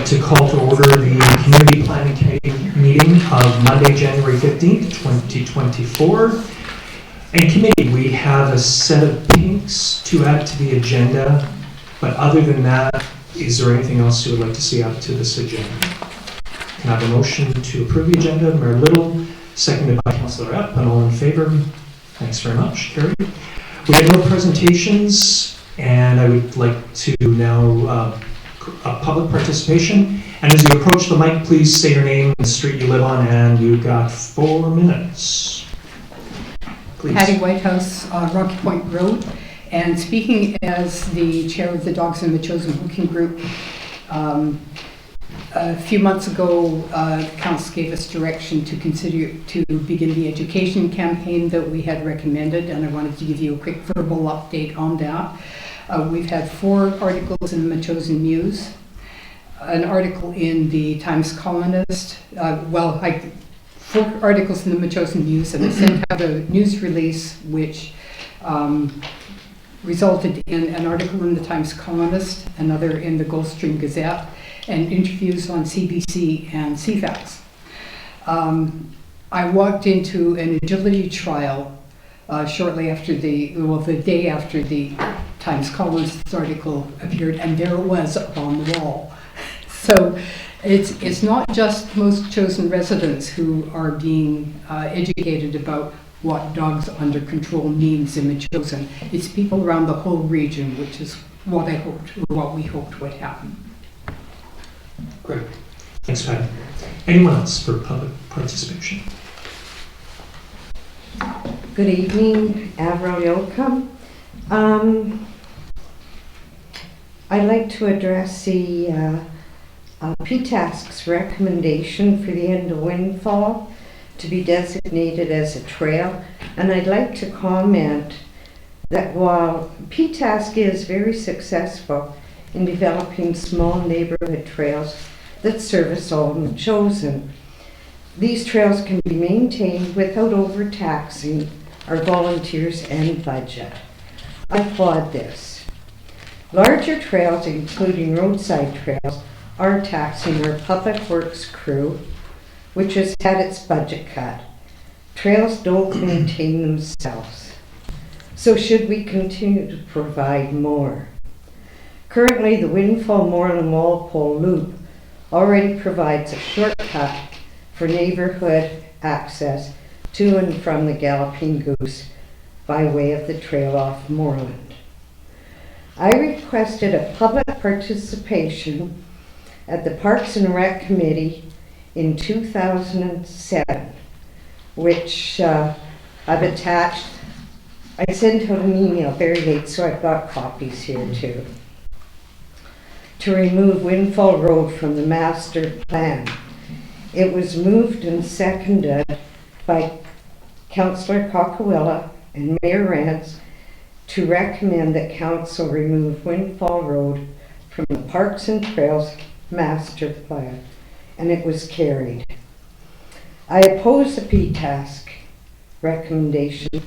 to call to order the Community Planning Committee meeting of Monday, January 15th, 2024. And committee, we have a set of pinks to add to the agenda, but other than that, is there anything else you would like to see added to this agenda? Can I have a motion to approve the agenda? Mayor Little, seconded by Councillor Epp, and all in favor? Thanks very much. Carried. We have no presentations, and I would like to now public participation. And as you approach the mic, please say your name and the street you live on, and you've got 4 minutes. Please. Pattie, Whitehouse, Rocky Point Road. And speaking as the chair of the Dogs in Metchosin Working Group, a few months ago, the council gave us direction to consider to begin the education campaign that we had recommended, and I wanted to give you a quick verbal update on that. We've had 4 articles in the Metchosin News, an article in the Times Colonist, 4 articles in the Metchosin News, and I sent out a news release which resulted in an article in the Times Colonist, another in the Gulfstream Gazette, and interviews on CBC and CFAX. I walked into an agility trial shortly after the day after the Times Colonist article appeared, and there it was up on the wall. So it's not just most chosen residents who are being educated about what dogs under control means in Metchosin. It's people around the whole region, which is what we hoped would happen. Great. Thanks, Patty. Anyone else for public participation? Good evening, Avril Yocum. I'd like to address the PTASC's recommendation for the end of Windfall to be designated as a trail, and I'd like to comment that while PTASC is very successful in developing small neighborhood trails that service all Metchosin, these trails can be maintained without overtaxing our volunteers and budget. I applaud this. Larger trails, including roadside trails, are taxing our public works crew, which has had its budget cut. Trails don't maintain themselves. So should we continue to provide more? Currently, the Windfall Moreland Walpole Loop already provides a shortcut for neighborhood access to and from the Galloping Goose by way of the trail off Moreland. I requested a public participation at the Parks and Rec Committee in 2007, which I've attached. I sent out an email very late, so I've got copies here too, to remove Windfall Road from the master plan. It was moved and seconded by Councillor Cockawilla and Mayor Rance to recommend that council remove Windfall Road from the Parks and Trails master plan, and it was carried. I oppose the PTASC recommendation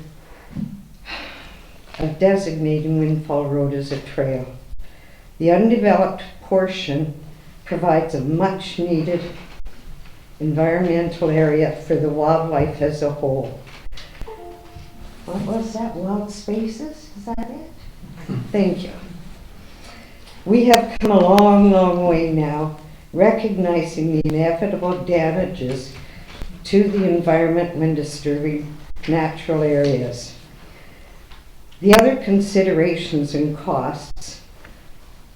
of designating Windfall Road as a trail. The undeveloped portion provides a much needed environmental area for the wildlife as a whole. What was that? Wild spaces? Is that it? Thank you. We have come a long, long way now, recognizing the inevitable damages to the environment when disturbing natural areas. The other considerations and costs,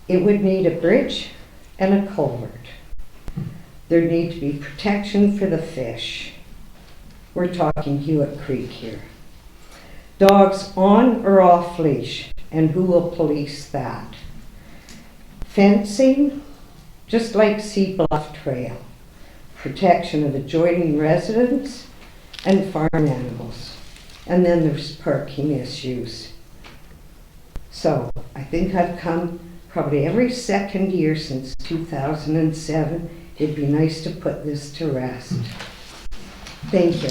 it would need a bridge and a culvert. There need to be protection for the fish. We're talking Hewitt Creek here. Dogs on or off leash, and who will police that? Fencing, just like Sea Bluff Trail. Protection of adjoining residents and farm animals. And then there's parking issues. So I think I've come probably every second year since 2007. It'd be nice to put this to rest. Thank you.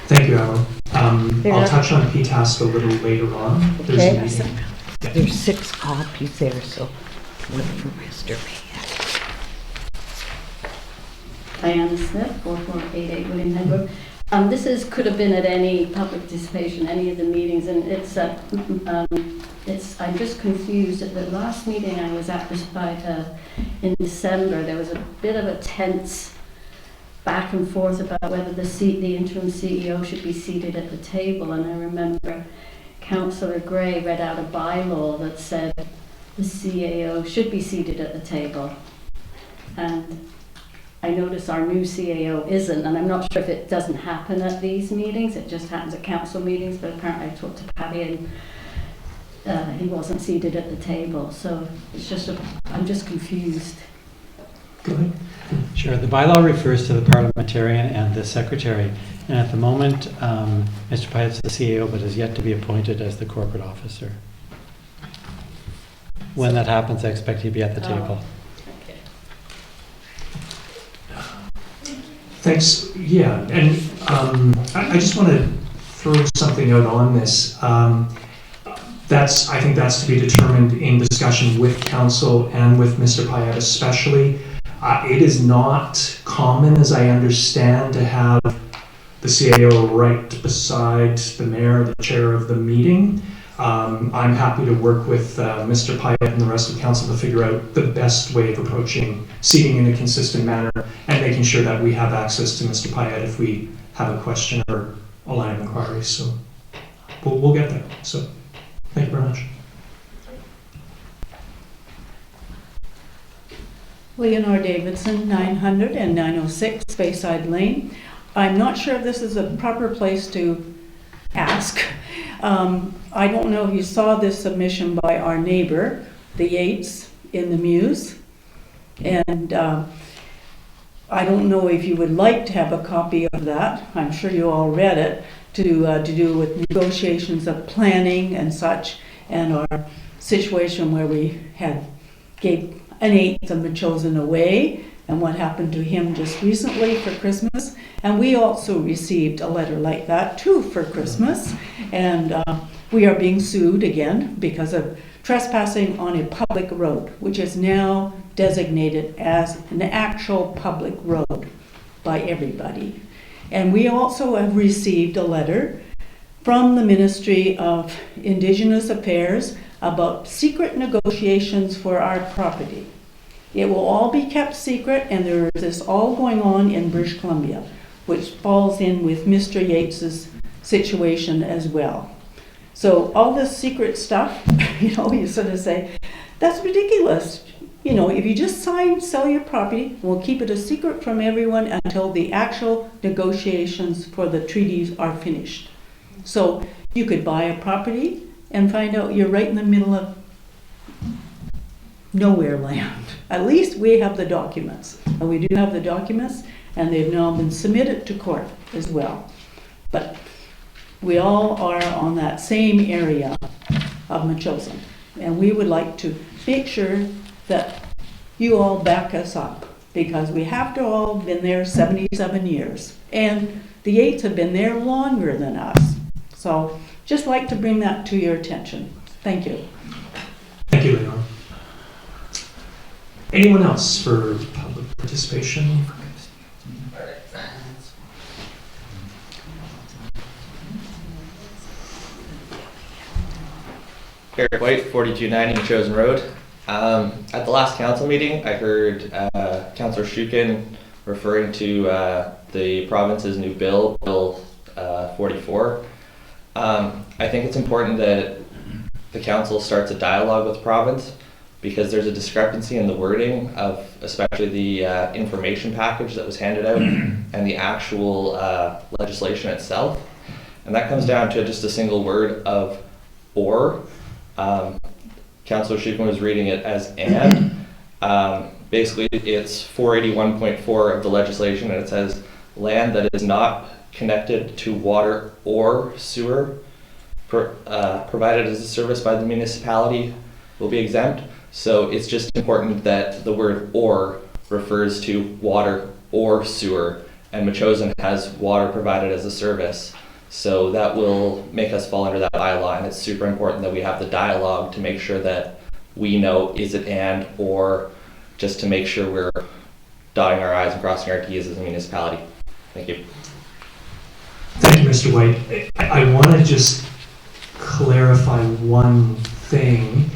Thank you, Alan. I'll touch on PTASC a little later on. Okay. There's 6 copies there, so one for Mr. Mayor. Diana Smith, 4488 William Head Road. Could have been at any public participation, any of the meetings, and I'm just confused. At the last meeting I was at in December, there was a bit of a tense back and forth about whether the interim CEO should be seated at the table, and I remember Councillor Gray read out a bylaw that said the CAO should be seated at the table, and I notice our new CAO isn't, and I'm not sure if it doesn't happen at these meetings, it just happens at council meetings, but apparently I talked to Pattie and he wasn't seated at the table, so I'm just confused. Go ahead. Sure. The bylaw refers to the parliamentarian and the secretary, and at the moment, Mr. Pyatt's the CAO, but is yet to be appointed as the corporate officer. When that happens, I expect he'd be at the table. Okay. Thanks. Yeah, and I just want to throw something out on this. I think that's to be determined in discussion with council and with Mr. Pyatt especially. It is not common, as I understand, to have the CAO right beside the mayor, the chair of the meeting. I'm happy to work with Mr. Pyatt and the rest of council to figure out the best way of approaching seating in a consistent manner and making sure that we have access to Mr. Pyatt if we have a question or a line of inquiry. So we'll get there. So thank you very much. Leonore Davidson, 900 and 906 Bayside Lane. I'm not sure if this is a proper place to ask. I don't know if you saw this submission by our neighbor, the Yates, in the Muse. And I don't know if you would like to have a copy of that. I'm sure you all read it, to do with negotiations of planning and such, and our situation where we gave an eighth of Metchosin away, and what happened to him just recently for Christmas. And we also received a letter like that too for Christmas, and we are being sued again because of trespassing on a public road, which is now designated as an actual public road by everybody. And we also have received a letter from the Ministry of Indigenous Affairs about secret negotiations for our property. It will all be kept secret, and there is this all going on in British Columbia, which falls in with Mr. Yates's situation as well. So all this secret stuff, you sort of say, that's ridiculous. If you just sell your property, we'll keep it a secret from everyone until the actual negotiations for the treaties are finished. So you could buy a property and find out you're right in the middle of nowhere land. At least we have the documents. And we do have the documents, and they've now been submitted to court as well. But we all are on that same area of Metchosin. And we would like to make sure that you all back us up, because we have to all been there 77 years. And the Yates have been there longer than us. So just like to bring that to your attention. Thank you. Thank you, Leonore. Anyone else for public participation? Eric White, 4290 Metchosin Road. At the last council meeting, I heard Councillor Shukin referring to the province's new bill, Bill 44. I think it's important that the council starts a dialogue with the province, because there's a discrepancy in the wording of especially the information package that was handed out and the actual legislation itself. And that comes down to just a single word of or. Councillor Shukin was reading it as and. Basically, it's 481.4 of the legislation, and it says land that is not connected to water or sewer provided as a service by the municipality will be exempt. So it's just important that the word or refers to water or sewer, and Metchosin has water provided as a service. So that will make us fall under that bylaw, and it's super important that we have the dialogue to make sure that we know, is it and or, just to make sure we're dotting our i's and crossing our t's as a municipality. Thank you. Thank you, Mr. White. I want to just clarify one thing.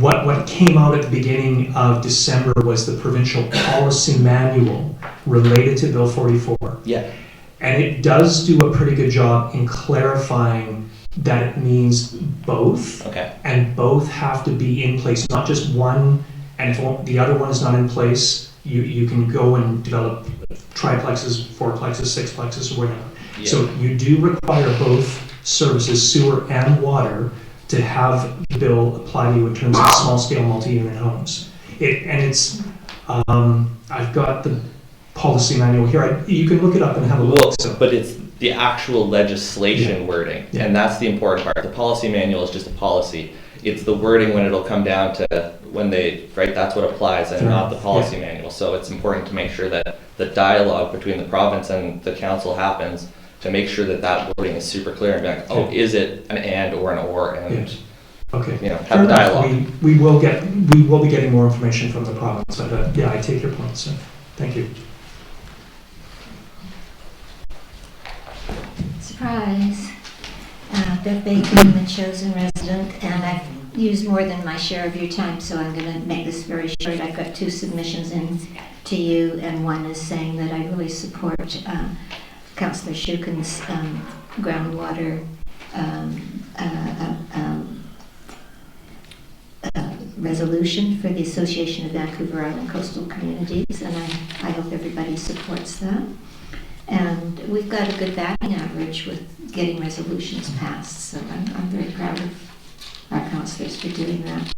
What came out at the beginning of December was the provincial policy manual related to Bill 44. Yeah. And it does do a pretty good job in clarifying that it means both. Okay. And both have to be in place, not just one, and if the other one is not in place, you can go and develop triplexes, fourplexes, sixplexes, or whatever. Yeah. So you do require both services, sewer and water, to have the bill apply to you in terms of small-scale multi-unit homes. I've got the policy manual here. You can look it up and have a look. So. But it's the actual legislation wording, and that's the important part. The policy manual is just a policy. It's the wording when it'll come down to when that's what applies, and not the policy manual. So it's important to make sure that the dialogue between the province and the council happens to make sure that wording is super clear and be like, oh, is it an and or an or, and okay. Have a dialogue. We will be getting more information from the province, but I take your point, so thank you. Surprise. Beth Bacon, I'm a Metchosin resident, and I've used more than my share of your time, so I'm going to make this very short. I've got 2 submissions in to you, and one is saying that I really support Councillor Shukin's groundwater resolution for the Association of Vancouver Island Coastal Communities, and I hope everybody supports that. And we've got a good batting average with getting resolutions passed, so I'm very proud of our councillors for doing that.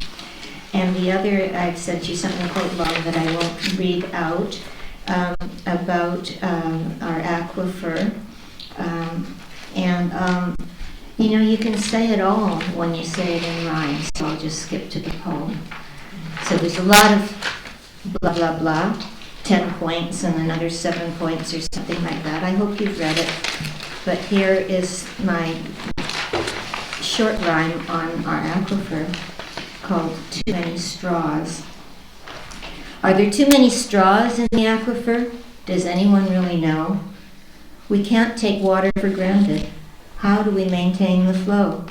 And the other, I've sent you something quite long that I won't read out, about our aquifer. You can say it all when you say it in rhyme, so I'll just skip to the poem. So there's a lot of blah, blah, blah, 10 points and another 7 points or something like that. I hope you've read it, but here is my short rhyme on our aquifer called Too Many Straws. Are there too many straws in the aquifer? Does anyone really know? We can't take water for granted. How do we maintain the flow?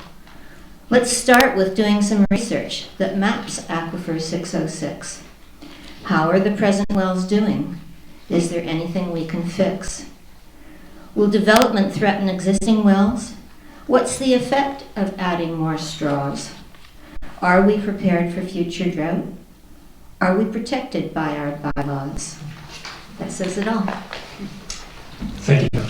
Let's start with doing some research that maps Aquifer 606. How are the present wells doing? Is there anything we can fix? Will development threaten existing wells? What's the effect of adding more straws? Are we prepared for future drought? Are we protected by our bylaws? That says it all. Thank you.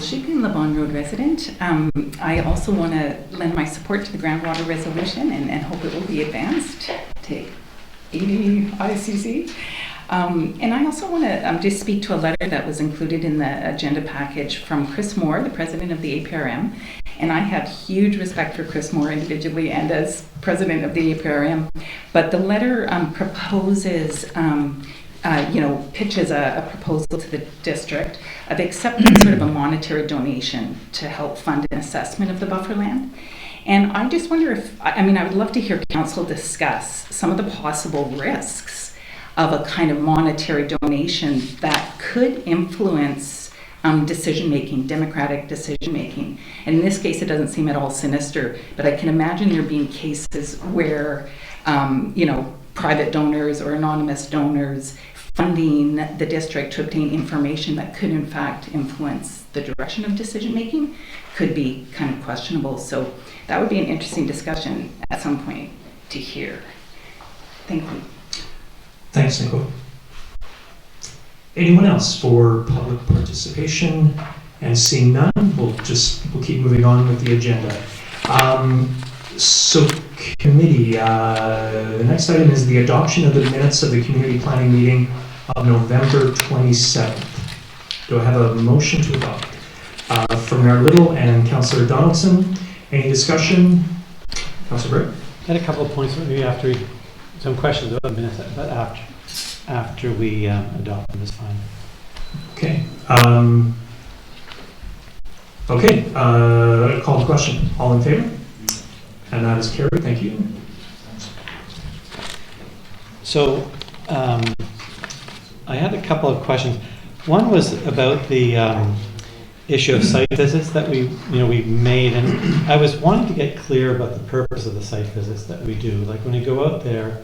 Shukin, LeBon Road resident. I also want to lend my support to the groundwater resolution and hope it will be advanced to AVICC. And I also want to just speak to a letter that was included in the agenda package from Chris Moehr, the president of the APRM. And I have huge respect for Chris Moehr individually and as president of the APRM. But the letter proposes pitches a proposal to the district of accepting sort of a monetary donation to help fund an assessment of the buffer land. And I just wonder I would love to hear council discuss some of the possible risks of a kind of monetary donation that could influence decision-making, democratic decision-making. And in this case, it doesn't seem at all sinister, but I can imagine there being cases where, private donors or anonymous donors funding the district to obtain information that could in fact influence the direction of decision making could be kind of questionable. So that would be an interesting discussion at some point to hear. Thank you. Thanks, Nicole. Anyone else for public participation? And seeing none, we'll keep moving on with the agenda. So committee, the next item is the adoption of the minutes of the community planning meeting of November 27th. Do I have a motion to adopt? From Mayor Little and Councillor Donaldson. Any discussion? Councillor Britt? I had a couple of points, maybe after some questions about the minutes, but after we adopt them is fine. Okay. Call the question. All in favor? And that is carried. Thank you. So I had a couple of questions. One was about the issue of site visits that we made, and I was wanting to get clear about the purpose of the site visits that we do. Like when we go out there,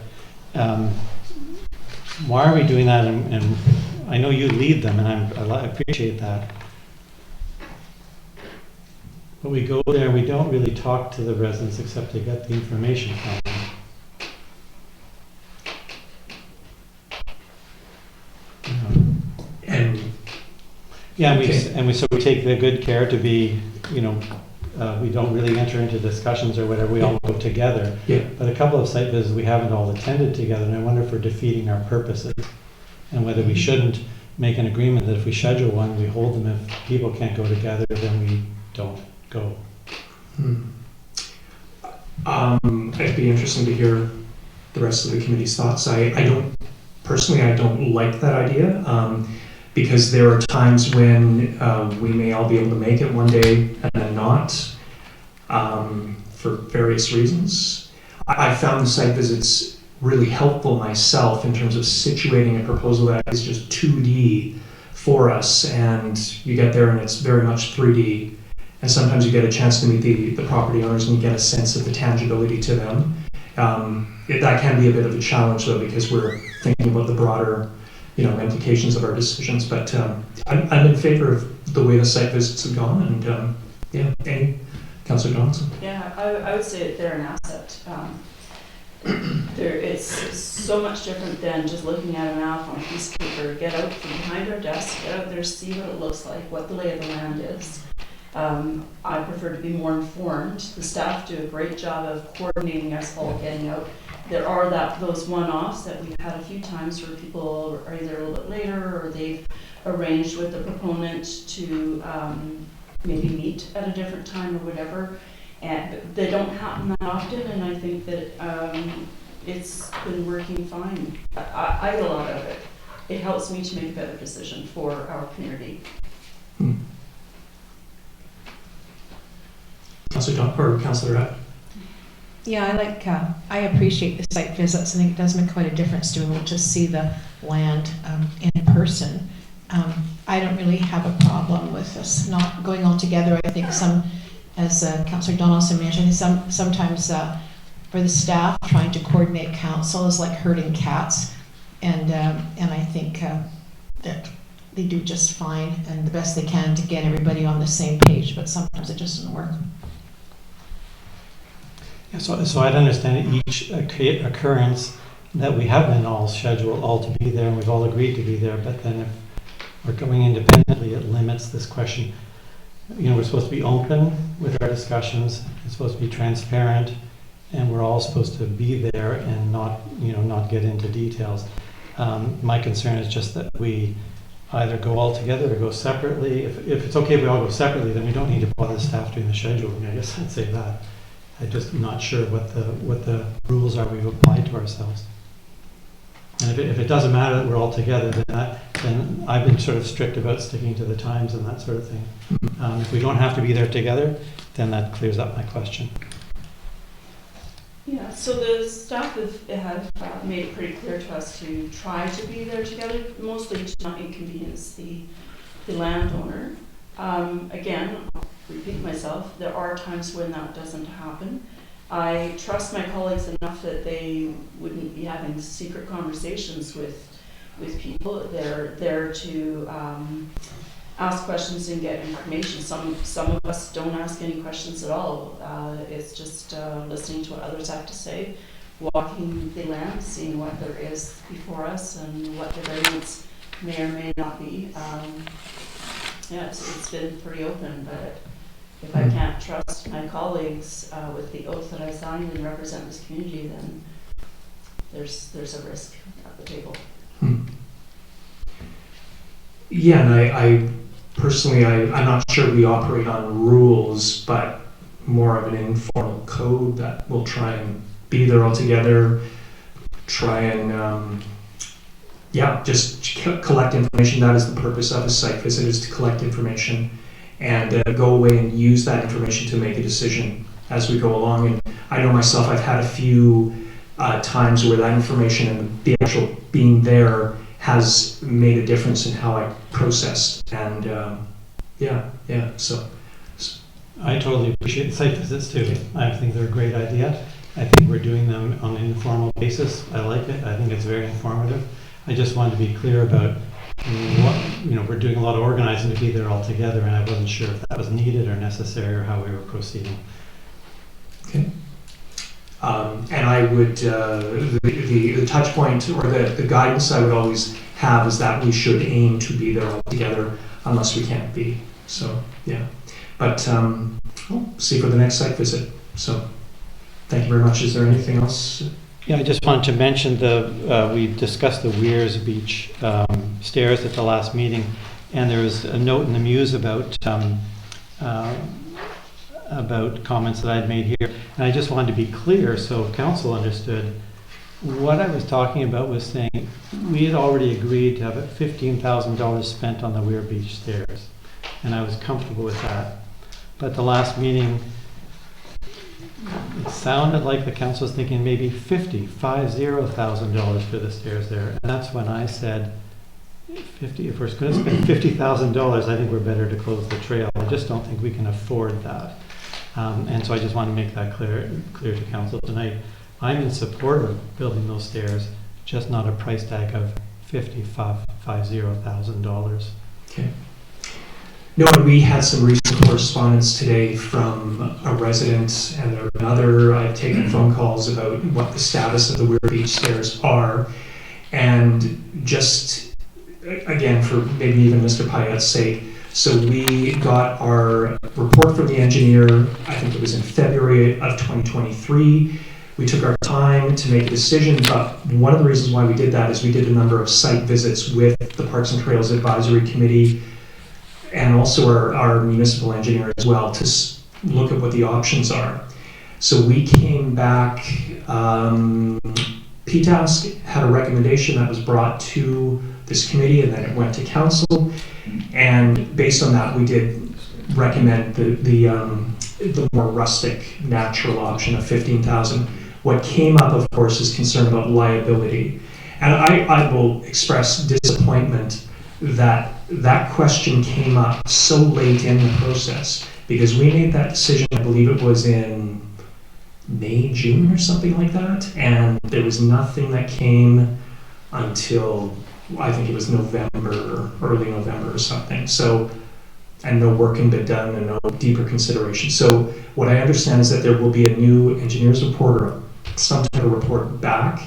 why are we doing that? And I know you lead them, and I appreciate that. But we go there, we don't really talk to the residents except to get the information from them. So we take the good care to be, we don't really enter into discussions or whatever, we all go together. Yeah. But a couple of site visits we haven't all attended together, and I wonder if we're defeating our purposes, and whether we shouldn't make an agreement that if we schedule one, we hold them. If people can't go together, then we don't go. It'd be interesting to hear the rest of the committee's thoughts. I don't like that idea. Because there are times when we may all be able to make it one day and then not, for various reasons. I found the site visits really helpful myself in terms of situating a proposal that is just 2D for us, and you get there and it's very much 3D. And sometimes you get a chance to meet the property owners and you get a sense of the tangibility to them. That can be a bit of a challenge though, because we're thinking about the broader implications of our decisions, but I'm in favor of the way the site visits have gone, and Councillor Donaldson. Yeah, I would say that they're an asset. It's so much different than just looking at a map on a piece of paper. Get out from behind our desk, get out there, see what it looks like, what the lay of the land is. I prefer to be more informed. The staff do a great job of coordinating us all getting out. There are those one-offs that we've had a few times where people are either a little bit later or they've arranged with the proponent to maybe meet at a different time or whatever. And they don't happen that often, and I think that it's been working fine. I get a lot out of it. It helps me to make a better decision for our community. Councillor Rapp. Yeah, I appreciate the site visits. I think it does make quite a difference to be able to see the land in person. I don't really have a problem with us not going all together. I think as Councillor Donaldson mentioned, sometimes for the staff, trying to coordinate council is like herding cats, and I think that they do just fine and the best they can to get everybody on the same page, but sometimes it just doesn't work. Yeah, so I'd understand each occurrence that we have been all scheduled all to be there, and we've all agreed to be there, but then if we're going independently, it limits this question. We're supposed to be open with our discussions, it's supposed to be transparent, and we're all supposed to be there and not get into details. My concern is just that we either go all together or go separately. If it's okay if we all go separately, then we don't need to bother the staff doing the scheduling. I guess I'd say that. I'm just not sure what the rules are we've applied to ourselves. And if it doesn't matter that we're all together, then I've been sort of strict about sticking to the times and that sort of thing. If we don't have to be there together, then that clears up my question. Yeah, so the staff have made it pretty clear to us to try to be there together, mostly to not inconvenience the landowner. Again, I'll repeat myself, there are times when that doesn't happen. I trust my colleagues enough that they wouldn't be having secret conversations with people. They're there to ask questions and get information. Some of us don't ask any questions at all. It's just listening to what others have to say, walking the land, seeing what there is before us and what the variance may or may not be. It's been pretty open, but if I can't trust my colleagues with the oath that I signed and represent this community, then there's a risk at the table. Yeah, and I personally, I'm not sure we operate on rules, but more of an informal code that will try and be there all together, try and just collect information. That is the purpose of a site visit, is to collect information and go away and use that information to make a decision as we go along. And I know myself, I've had a few times where that information and the actual being there has made a difference in how I processed. And so. I totally appreciate site visits too. I think they're a great idea. I think we're doing them on an informal basis. I like it. I think it's very informative. I just wanted to be clear about what, we're doing a lot of organizing to be there all together, and I wasn't sure if that was needed or necessary or how we were proceeding. Okay. And I would, the touch point or the guidance I would always have is that we should aim to be there all together unless we can't be. So, yeah. But we'll see for the next site visit. So, thank you very much. Is there anything else? Yeah, I just wanted to mention we discussed the Weirs Beach stairs at the last meeting, and there was a note in the Muse about comments that I'd made here. And I just wanted to be clear so council understood. What I was talking about was saying we had already agreed to have $15,000 spent on the Weir Beach stairs, and I was comfortable with that. But the last meeting, it sounded like the council was thinking maybe $50,000 for the stairs there. And that's when I said, if we're going to spend $50,000, I think we're better to close the trail. I just don't think we can afford that. And so I just want to make that clear to council tonight. I'm in support of building those stairs, just not a price tag of $50,000. Okay. No, and we had some recent correspondence today from a resident and another. I've taken phone calls about what the status of the Weir Beach stairs are. And just, again, for maybe even Mr. Payette's sake, so we got our report from the engineer, I think it was in February of 2023. We took our time to make a decision, but one of the reasons why we did that is we did a number of site visits with the Parks and Trails Advisory Committee and also our municipal engineer as well to look at what the options are. So we came back, PTASC had a recommendation that was brought to this committee and then it went to council. And based on that, we did recommend the more rustic, natural option of $15,000. What came up, of course, is concern about liability. And I will express disappointment that that question came up so late in the process, because we made that decision, I believe it was in May, June or something like that, and there was nothing that came until, I think it was November, early November or something. So, and no work can be done and no deeper consideration. So what I understand is that there will be a new engineer's report or some type of report back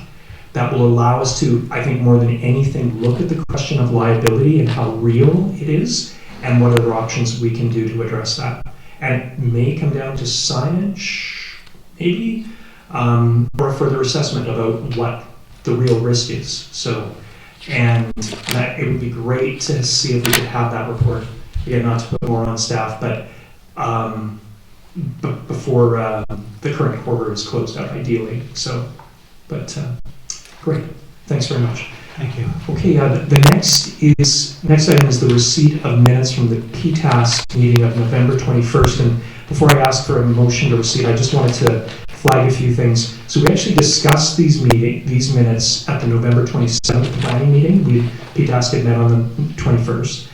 that will allow us to, I think more than anything, look at the question of liability and how real it is and what other options we can do to address that. And it may come down to signage, maybe, or a further assessment about what the real risk is. So, and that it would be great to see if we could have that report, again, not to put more on staff, but before the current quarter is closed out, ideally. So, but great. Thanks very much. Thank you. Okay, the next item is the receipt of minutes from the PTASC meeting of November 21st. And before I ask for a motion to receipt, I just wanted to flag a few things. So we actually discussed these minutes at the November 27th planning meeting. PTASC had met on the 21st.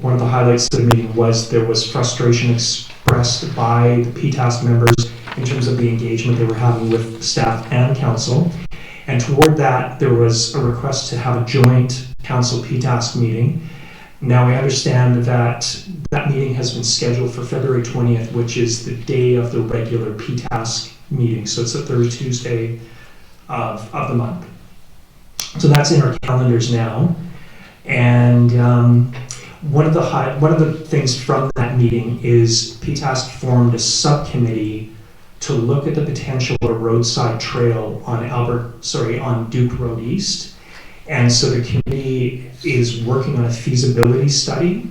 One of the highlights of the meeting was there was frustration expressed by the PTASC members in terms of the engagement they were having with staff and council. And toward that, there was a request to have a joint council PTASC meeting. Now we understand that that meeting has been scheduled for February 20th, which is the day of the regular PTASC meeting. So it's the third Tuesday of the month. So that's in our calendars now. And one of the things from that meeting is PTASC formed a subcommittee to look at the potential of a roadside trail on Duke Road East. And so the committee is working on a feasibility study.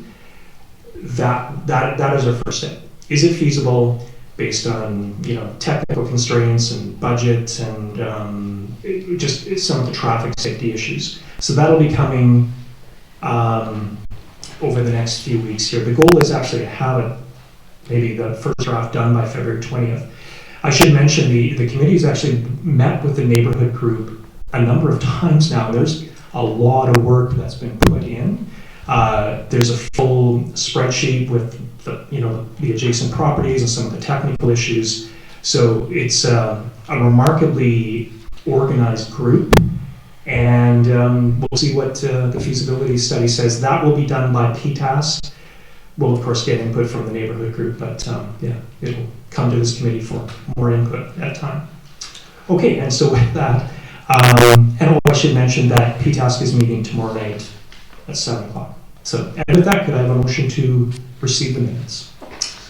That is our first step. Is it feasible based on technical constraints and budget and just some of the traffic safety issues? So that'll be coming over the next few weeks here. The goal is actually to have maybe the first draft done by February 20th. I should mention the committee has actually met with the neighborhood group a number of times now. There's a lot of work that's been put in. There's a full spreadsheet with the adjacent properties and some of the technical issues. So it's a remarkably organized group, and we'll see what the feasibility study says. That will be done by PTASC. We'll of course get input from the neighborhood group, but it'll come to this committee for more input at that time. Okay, and so with that, and I should mention that PTASC is meeting tomorrow night at 7 o'clock. So, and with that, could I have a motion to receive the minutes?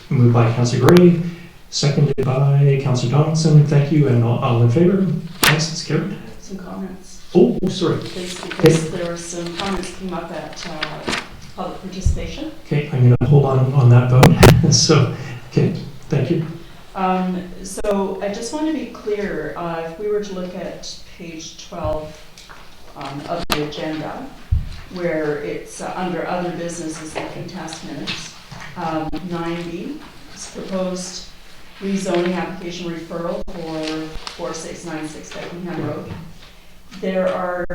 Moved by Councillor Gray, seconded by Councillor Donaldson. Thank you, and all in favor? Yes, it's carried. Some comments. Oh, sorry. Because there were some comments came up at public participation. Okay, I'm going to hold on that vote. So, okay, thank you. So I just want to be clear, if we were to look at page 12 of the agenda, where it's under other businesses like in task minutes, 9B, it's proposed rezoning application referral for 4696 Beckingham Road. There are,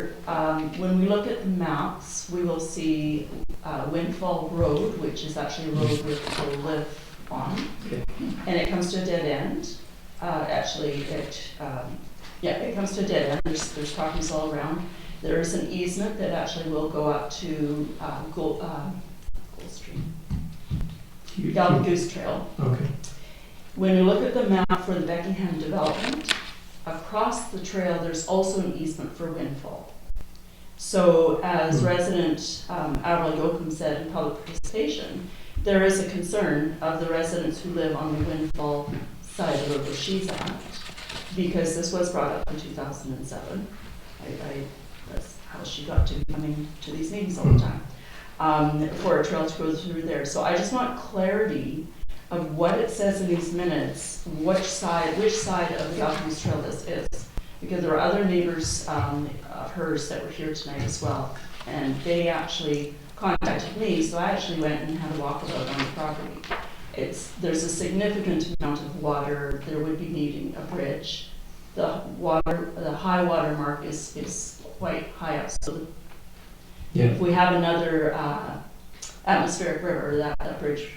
when we look at the maps, we will see Windfall Road, which is actually a road where people live on, and it comes to a dead end. It comes to a dead end. There's properties all around. There is an easement that actually will go up to Gold Street, Goose Trail. Okay. When we look at the map for the Beckingham development, across the trail there's also an easement for Windfall. So as resident Adelaide Oakham said in public participation, there is a concern of the residents who live on the Windfall side of the road where she's at, because this was brought up in 2007. That's how she got to be coming to these meetings all the time, for a trail to go through there. So I just want clarity of what it says in these minutes, which side of the Goose Trail this is, because there are other neighbors of hers that were here tonight as well, and they actually contacted me, so I actually went and had a walkabout on the property. There's a significant amount of water. There would be needing a bridge. The high water mark is quite high up. So if we have another atmospheric river, that bridge,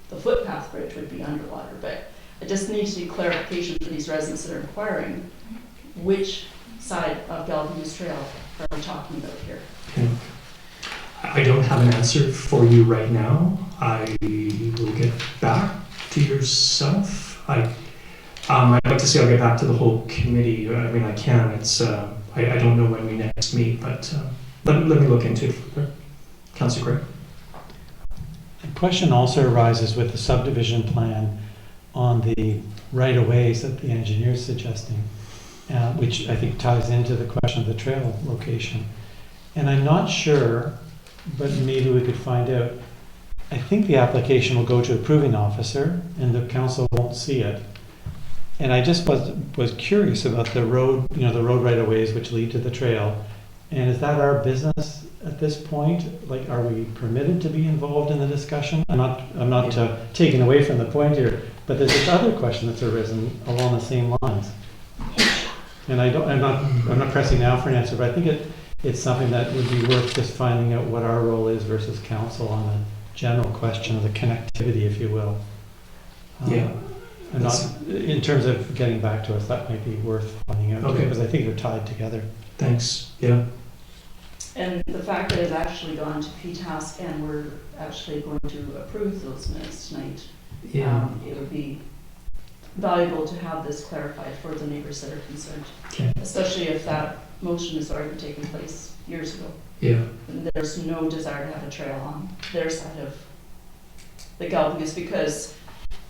the footpath bridge, would be underwater. But it just needs to be clarification for these residents that are inquiring, which side of Goose Trail are we talking about here? Okay. I don't have an answer for you right now. I will get back to yourself. I'd like to say I'll get back to the whole committee. I mean, I can. It's I don't know when we next meet, but let me look into it further. Councillor Gray. The question also arises with the subdivision plan on the right-of-ways that the engineer is suggesting, which I think ties into the question of the trail location. And I'm not sure, but maybe we could find out. I think the application will go to approving officer and the council won't see it. And I just was curious about the road, the road right-of-ways which lead to the trail. And is that our business at this point? Like, are we permitted to be involved in the discussion? I'm not taking away from the point here, but there's this other question that's arisen along the same lines. And I'm not pressing now for an answer, but I think it's something that would be worth just finding out what our role is versus council on the general question of the connectivity, if you will. And not in terms of getting back to us, that might be worth finding out too, because I think they're tied together. Thanks. Yeah. And the fact that it's actually gone to PTASC and we're actually going to approve those minutes tonight, it would be valuable to have this clarified for the neighbors that are concerned, especially if that motion has already taken place years ago. And there's no desire to have a trail on their side of the Goose, because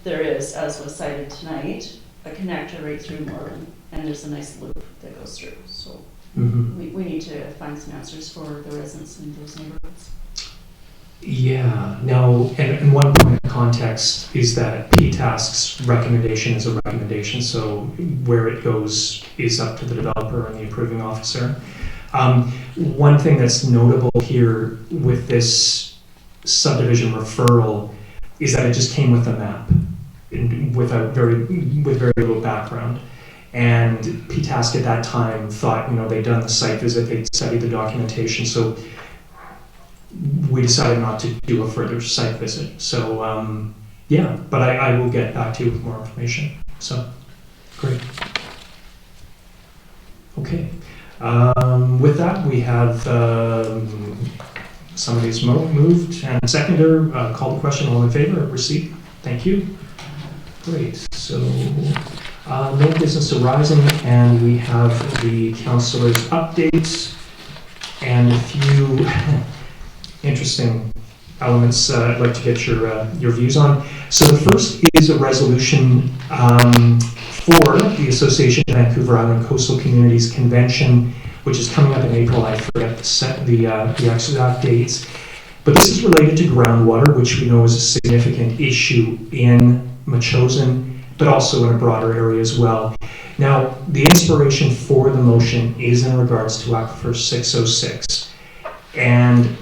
there is, as was cited tonight, a connector right through Moehr, and there's a nice loop that goes through. So we need to find some answers for the residents in those neighborhoods. Yeah. Now, and one point of context is that PTASC's recommendation is a recommendation, so where it goes is up to the developer and the approving officer. One thing that's notable here with this subdivision referral is that it just came with a map. with very little background. And PTASC at that time thought, they'd done the site visit, they'd studied the documentation, so we decided not to do a further site visit. So, but I will get back to you with more information. So, great. Okay. With that, we have somebody's moved and seconder. Call the question. All in favor of receipt? Thank you. Great. So, no business arising, and we have the councillor's updates and a few interesting elements I'd like to get your views on. So the first is a resolution for the Association of Vancouver Island Coastal Communities Convention, which is coming up in April. I forget the exact dates. But this is related to groundwater, which we know is a significant issue in Metchosin, but also in a broader area as well. Now, the inspiration for the motion is in regards to Aquifer 606, and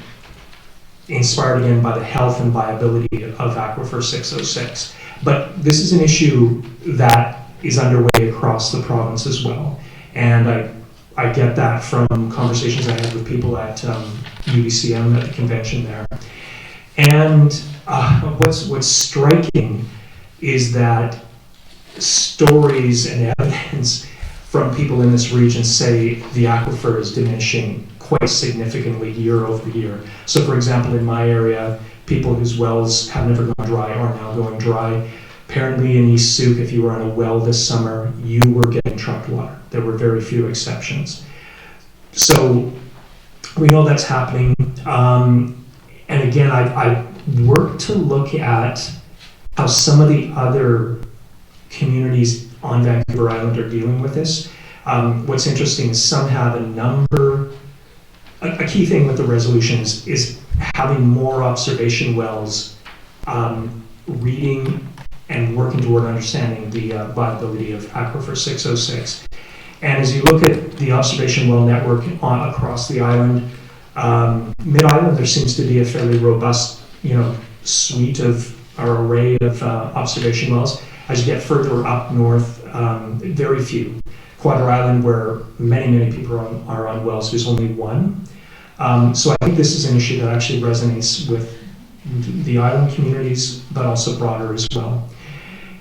inspired again by the health and viability of Aquifer 606. But this is an issue that is underway across the province as well. And I get that from conversations I had with people at UBCM at the convention there. And what's striking is that stories and evidence from people in this region say the aquifer is diminishing quite significantly year over year. So for example, in my area, people whose wells have never gone dry are now going dry. Apparently in East Souk, if you were on a well this summer, you were getting trucked water. There were very few exceptions. So we know that's happening. And again, I worked to look at how some of the other communities on Vancouver Island are dealing with this. What's interesting is some have a key thing with the resolutions is having more observation wells, reading and working toward understanding the viability of Aquifer 606. And as you look at the observation well network across the island, mid-island there seems to be a fairly robust, suite of or array of observation wells. As you get further up north, very few. Quadra Island, where many people are on wells, there's only one. So I think this is an issue that actually resonates with the island communities, but also broader as well.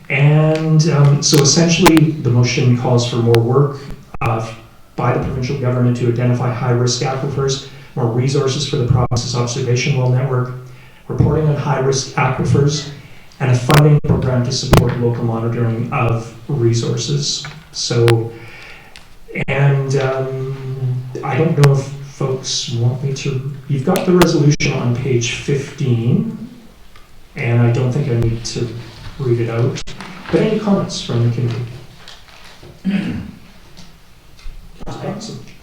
And so essentially, the motion calls for more work by the provincial government to identify high-risk aquifers, more resources for the province's observation well network, reporting on high-risk aquifers, and a funding program to support local monitoring of resources. So, and I don't know if folks want me to, you've got the resolution on page 15, and I don't think I need to read it out. But any comments from the committee?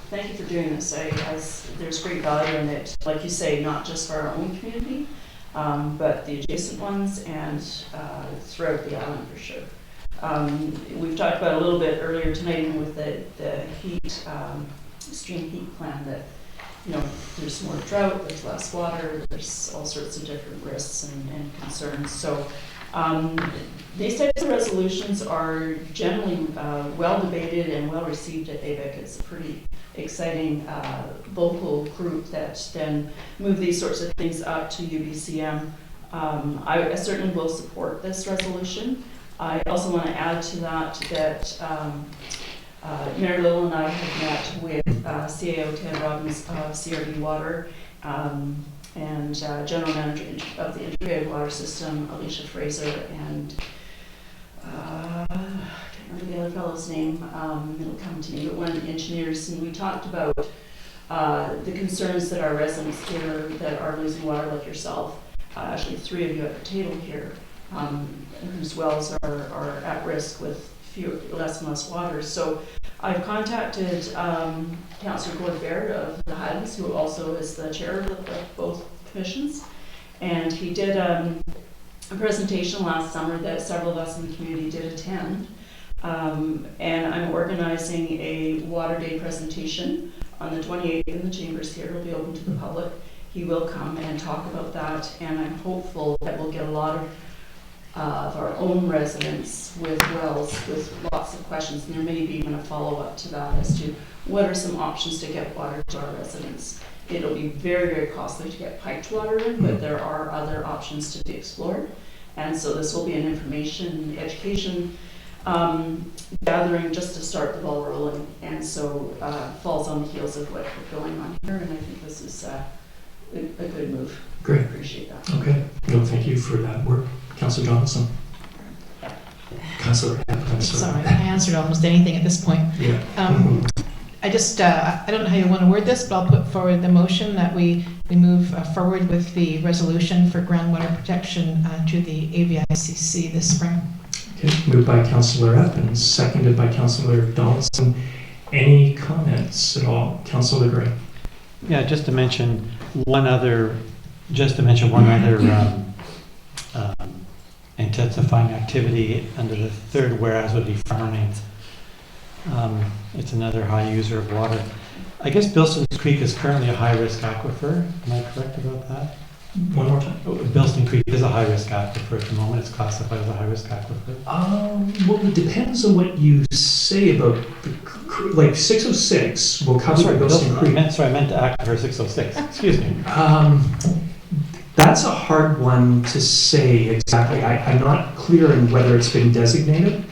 Thank you for doing this. There's great value in it, like you say, not just for our own community, but the adjacent ones and throughout the island for sure. We've talked about a little bit earlier tonight with the heat, extreme heat plan that, there's more drought, there's less water, there's all sorts of different risks and concerns. So these types of resolutions are generally well debated and well received at AVICC. It's a pretty exciting vocal group that then move these sorts of things up to UBCM. I certainly will support this resolution. I also want to add to that Mary Little and I have met with CAO Ted Robbins of CRD Water and General Manager of the Integrated Water System, Alicia Fraser, and I can't remember the other fellow's name, it'll come to me, but one of the engineers, and we talked about the concerns that our residents here that are losing water, like yourself, actually 3 of you at the table here, whose wells are at risk with less and less water. So I've contacted Councillor Gordon of the Highlands, who also is the chair of both commissions, and he did a presentation last summer that several of us in the community did attend, and I'm organizing a Water Day presentation on the 28th in the chambers here. It'll be open to the public. He will come and talk about that, and I'm hopeful that we'll get a lot of of our own residents with wells with lots of questions. And there may be even a follow-up to that as to what are some options to get water to our residents. It'll be very, very costly to get piped water in, but there are other options to be explored. And so this will be an information, education gathering just to start the ball rolling. And so falls on the heels of what we're going on here. And I think this is a good move. Great. I appreciate that. Okay. No, thank you for that work. Councillor Johnson. Councillor, I'm Sorry, I answered almost anything at this point. Yeah. I just, I don't know how you want to word this, but I'll put forward the motion that we move forward with the resolution for groundwater protection to the AVICC this spring. Okay, moved by Councillor Epp and seconded by Councillor Donaldson. Any comments at all? Councillor Gray. Yeah, just to mention one other intensifying activity under the third whereas would be farming. It's another high user of water. I guess Bilston Creek is currently a high-risk aquifer. Am I correct about that? One more time. Bilston Creek is a high-risk aquifer at the moment. It's classified as a high-risk aquifer. Well, it depends on what you say about like 606 will cover the Bilston Creek. I meant aquifer 606. Excuse me. That's a hard one to say exactly. I'm not clear on whether it's been designated.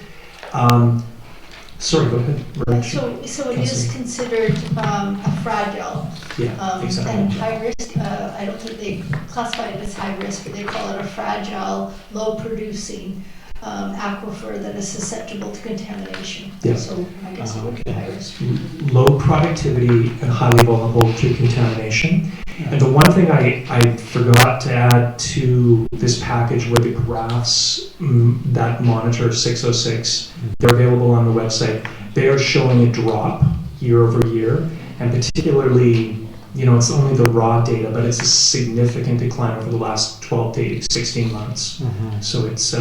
Sorry, go ahead. So it is considered a fragile Yeah, exactly. and high risk. I don't think they classify it as high risk, but they call it a fragile, low producing aquifer that is susceptible to contamination. Yeah. So I guess it would be high risk. Low productivity and highly vulnerable to contamination. And the one thing I forgot to add to this package were the graphs that monitor 606. They're available on the website. They are showing a drop year over year, and particularly, it's only the raw data, but it's a significant decline over the last 12 to 16 months. Mm-hmm. So it's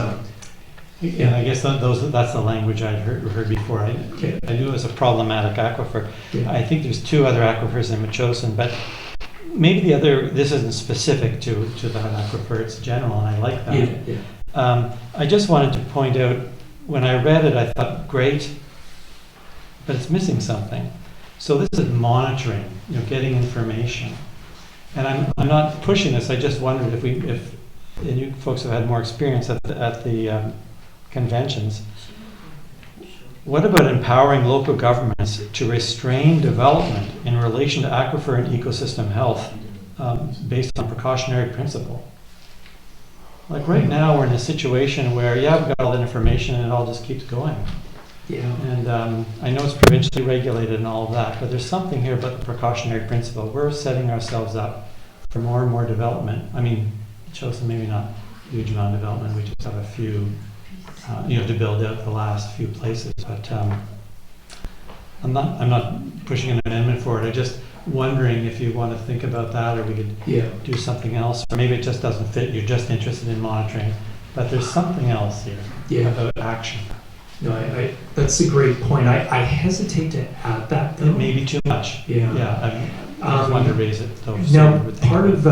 Yeah, I guess that's the language I'd heard before. I knew it was a problematic aquifer. Yeah. I think there's two other aquifers in Metchosin, but maybe this isn't specific to that aquifer, it's general, and I like that. Yeah. I just wanted to point out, when I read it, I thought, great, but it's missing something. So this is monitoring, getting information. And I'm not pushing this, I just wondered if you folks have had more experience at the conventions. What about empowering local governments to restrain development in relation to aquifer and ecosystem health based on precautionary principle? Like right now, we're in a situation where, we've got all that information and it all just keeps going. Yeah. And I know it's provincially regulated and all of that, but there's something here about the precautionary principle. We're setting ourselves up for more and more development. I mean, it shows maybe not huge amount of development. We just have a few, to build out the last few places. But I'm not pushing an amendment for it. I'm just wondering if you want to think about that, or we could do something else, or maybe it just doesn't fit. You're just interested in monitoring, but there's something else here about action. No, that's a great point. I hesitate to add that, though. It may be too much. I just wanted to raise it, though. Now, part of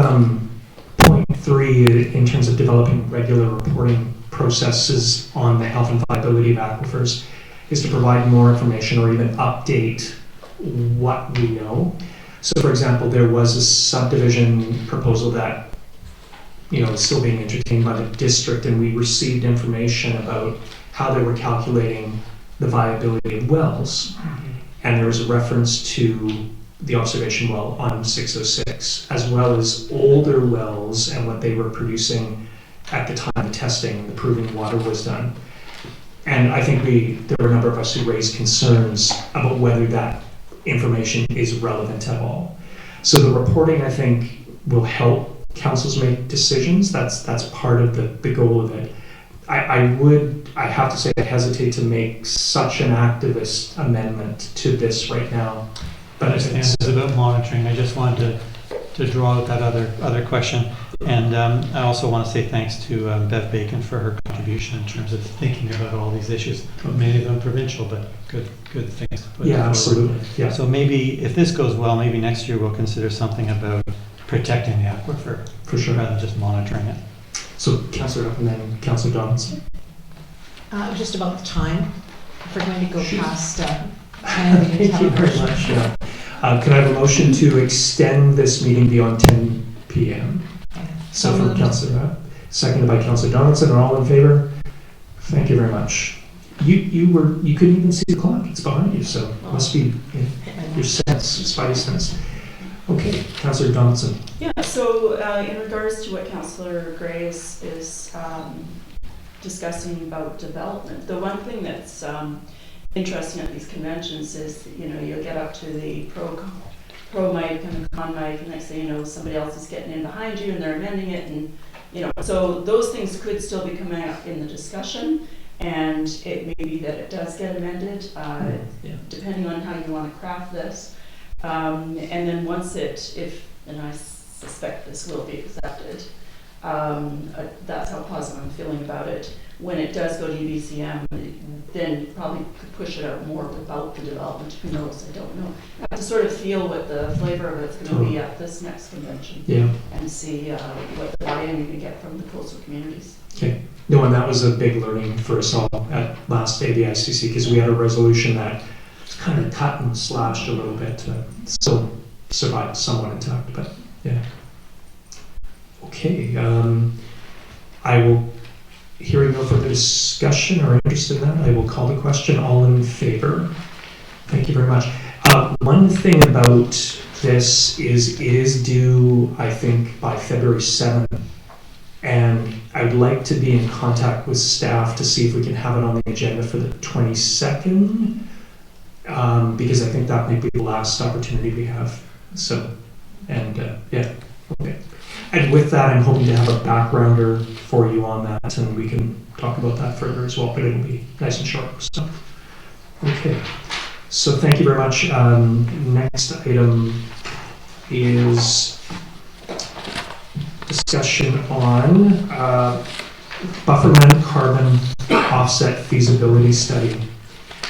point 3 in terms of developing regular reporting processes on the health and viability of aquifers is to provide more information or even update what we know. So, for example, there was a subdivision proposal that is still being entertained by the district, and we received information about how they were calculating the viability of wells. And there was a reference to the observation well on 606, as well as older wells and what they were producing at the time of testing, the proving water was done. And I think there were a number of us who raised concerns about whether that information is relevant at all. So the reporting, I think, will help councils make decisions. That's part of the goal of it. I have to say I hesitate to make such an activist amendment to this right now. But it's about monitoring. I just wanted to draw out that other question. And I also want to say thanks to Bev Bacon for her contribution in terms of thinking about all these issues. Many of them provincial, but good things to put forward. Absolutely. Yeah. So maybe if this goes well, maybe next year we'll consider something about protecting the aquifer. For sure. Rather than just monitoring it. So Councillor Up and then Councillor Donaldson. Just about the time, if we're going to go Sure. past Thank you very much. Yeah. Can I have a motion to extend this meeting beyond 10 p.m.? So from moved. Councillor Up, seconded by Councillor Donaldson. Are all in favor? Thank you very much. You couldn't even see the clock. It's behind you, so it must be your sense, spidey sense. Okay, Councillor Donaldson. Yeah, so in regards to what Councillor Gray is discussing about development, the one thing that's interesting at these conventions is that, you'll get up to the pro mic and the con mic, and next thing you know, somebody else is getting in behind you and they're amending it, and so those things could still be coming up in the discussion, and it may be that it does get amended, depending on how you want to craft this. And then once and I suspect this will be accepted, that's how positive I'm feeling about it. When it does go to UBCM, then you probably could push it out more without the development. Who knows? I don't know. I have to sort of feel what the flavor of it's going to be at this next convention, and see what buy-in you can get from the coastal communities. Okay. No, and that was a big learning for us all at last AVICC, because we had a resolution that was kind of cut and slashed a little bit to still survive somewhat intact, but yeah. Okay, I will, hearing no further discussion or interest in that, I will call the question. All in favor? Thank you very much. One thing about this is it is due, I think, by February 7th. And I'd like to be in contact with staff to see if we can have it on the agenda for the 22nd, because I think that might be the last opportunity we have. So, and yeah, okay. And with that, I'm hoping to have a backgrounder for you on that, and we can talk about that further as well, but it'll be nice and short. So, okay. So thank you very much. Next item is discussion on bufferland carbon offset feasibility study.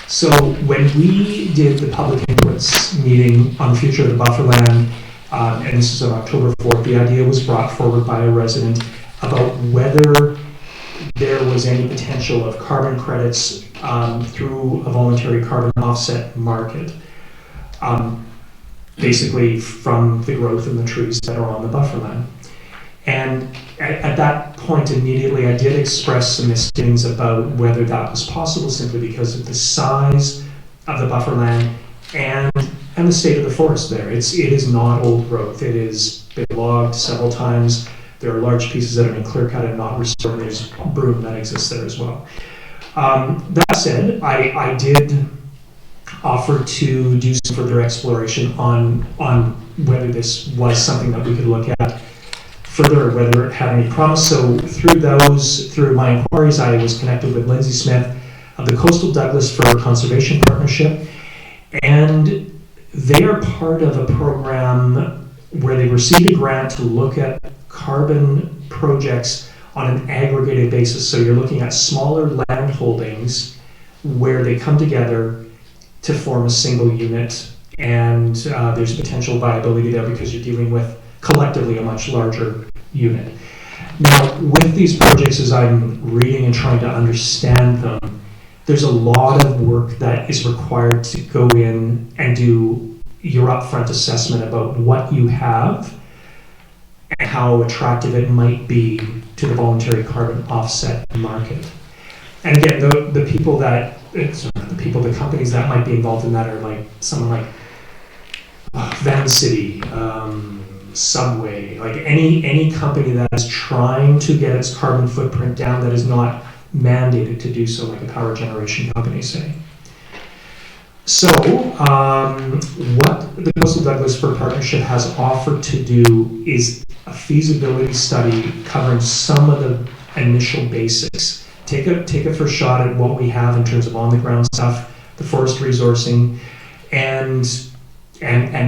So when we did the public inputs meeting on the future of the bufferland, and this is on October 4th, the idea was brought forward by a resident about whether there was any potential of carbon credits through a voluntary carbon offset market, basically from the growth in the trees that are on the bufferland. And at that point, immediately, I did express some misgivings about whether that was possible, simply because of the size of the bufferland and the state of the forest there. It is not old growth. It has been logged several times. There are large pieces that have been clear cut and not restored, and there's broom that exists there as well. That said, I did offer to do some further exploration on whether this was something that we could look at further, or whether it had any promise. So through my inquiries, I was connected with Lindsay Smith of the Coastal Douglas Fir Conservation Partnership, and they are part of a program where they received a grant to look at carbon projects on an aggregated basis. So you're looking at smaller land holdings where they come together to form a single unit, and there's potential viability there because you're dealing with collectively a much larger unit. Now, with these projects, as I'm reading and trying to understand them, there's a lot of work that is required to go in and do your upfront assessment about what you have and how attractive it might be to the voluntary carbon offset market. And again, the companies that might be involved in that are like someone like Van City, Subway, like any company that is trying to get its carbon footprint down that is not mandated to do so, like a power generation company, say. So, what the Coastal Douglas Fir Partnership has offered to do is a feasibility study covering some of the initial basics. Take a first shot at what we have in terms of on-the-ground stuff, the forest resourcing, and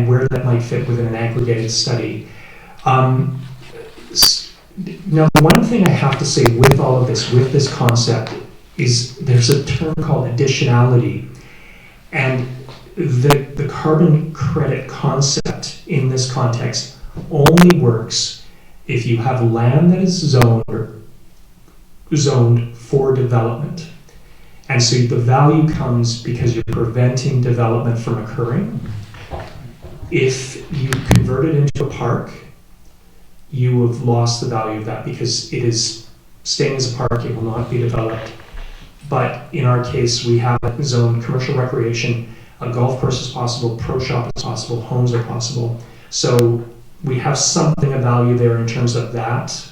where that might fit within an aggregated study. Now, the one thing I have to say with all of this, with this concept, is there's a term called additionality. And the carbon credit concept in this context only works if you have land that is zoned or zoned for development. And so the value comes because you're preventing development from occurring. If you convert it into a park, you have lost the value of that because it is staying as a park, it will not be developed. But in our case, we have it zoned commercial recreation, a golf course is possible, pro shop is possible, homes are possible. So we have something of value there in terms of that.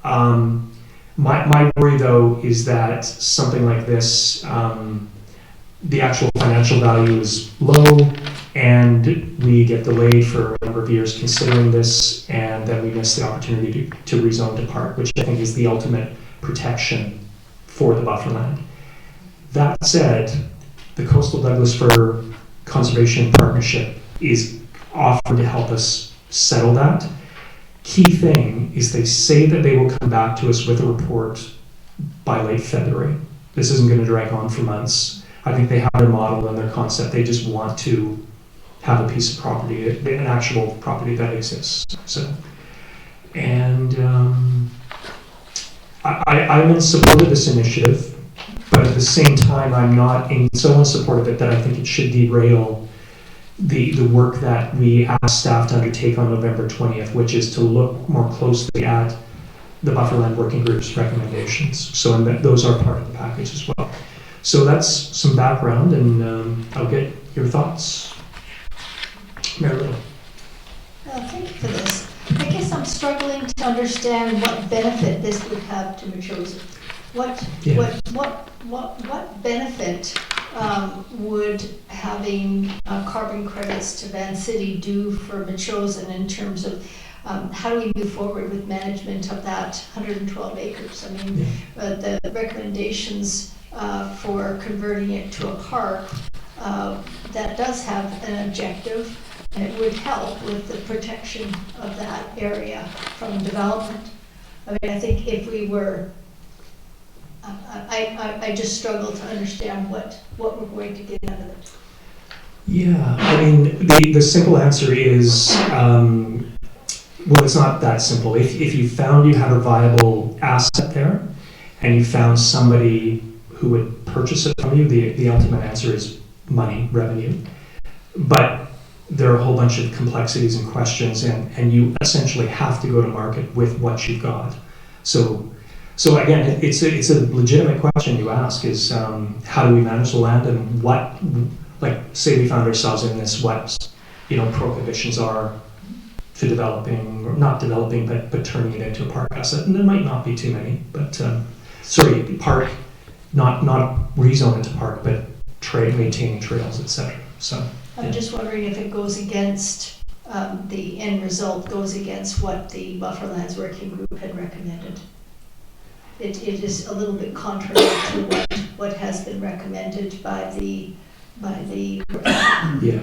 My worry though is that something like this, the actual financial value is low and we get delayed for a number of years considering this, and then we miss the opportunity to rezone to park, which I think is the ultimate protection for the buffer land. That said, the Coastal Douglas Fir Conservation Partnership is offered to help us settle that. Key thing is they say that they will come back to us with a report by late February. This isn't going to drag on for months. I think they have their model and their concept. They just want to have a piece of property, an actual property that exists. So, and I'm in support of this initiative, but at the same time, I'm not so in support of it that I think it should derail the work that we asked staff to undertake on November 20th, which is to look more closely at the Bufferland Working Group's recommendations. So those are part of the package as well. So that's some background, and I'll get your thoughts. Mayor Little. Thank you for this. I guess I'm struggling to understand what benefit this would have to Metchosin. What benefit would having carbon credits to Van City do for Metchosin in terms of how do we move forward with management of that 112 acres? I mean, the recommendations for converting it to a park, that does have an objective, and it would help with the protection of that area from development. I mean, I think if we were, I just struggle to understand what we're going to get out of it. Yeah, I mean, the simple answer is, well, it's not that simple. If you found you had a viable asset there, and you found somebody who would purchase it from you, the ultimate answer is money, revenue. But there are a whole bunch of complexities and questions, and you essentially have to go to market with what you've got. So again, it's a legitimate question you ask, is how do we manage the land, and what, like, say we found ourselves in this, what, prohibitions are to developing, or not developing, but turning it into a park asset. And there might not be too many, but, park, not rezone into park, but maintaining trails, etc. So I'm just wondering if it goes against, the end result goes against what the Bufferlands Working Group had recommended. It is a little bit contrary to what has been recommended by the yeah.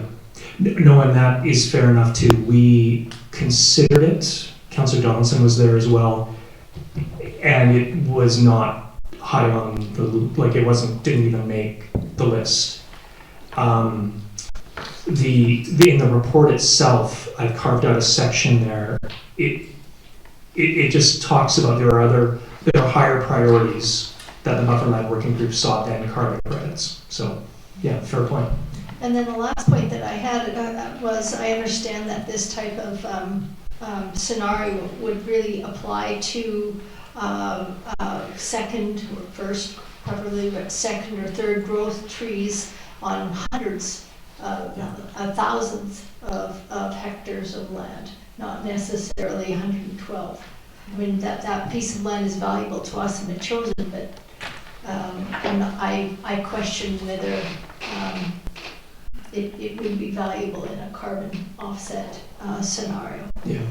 No, and that is fair enough too. We considered it. Councillor Donaldson was there as well, and it was not high on the, like, it didn't even make the list. In the report itself, I've carved out a section there. It just talks about there are higher priorities that the Bufferland Working Group saw than carbon credits. So yeah, fair point. And then the last point that I had was, I understand that this type of scenario would really apply to second or first, probably, but second or third growth trees on hundreds, thousands of hectares of land, not necessarily 112. I mean, that piece of land is valuable to us in Metchosin, but and I question whether it would be valuable in a carbon offset scenario. Yeah.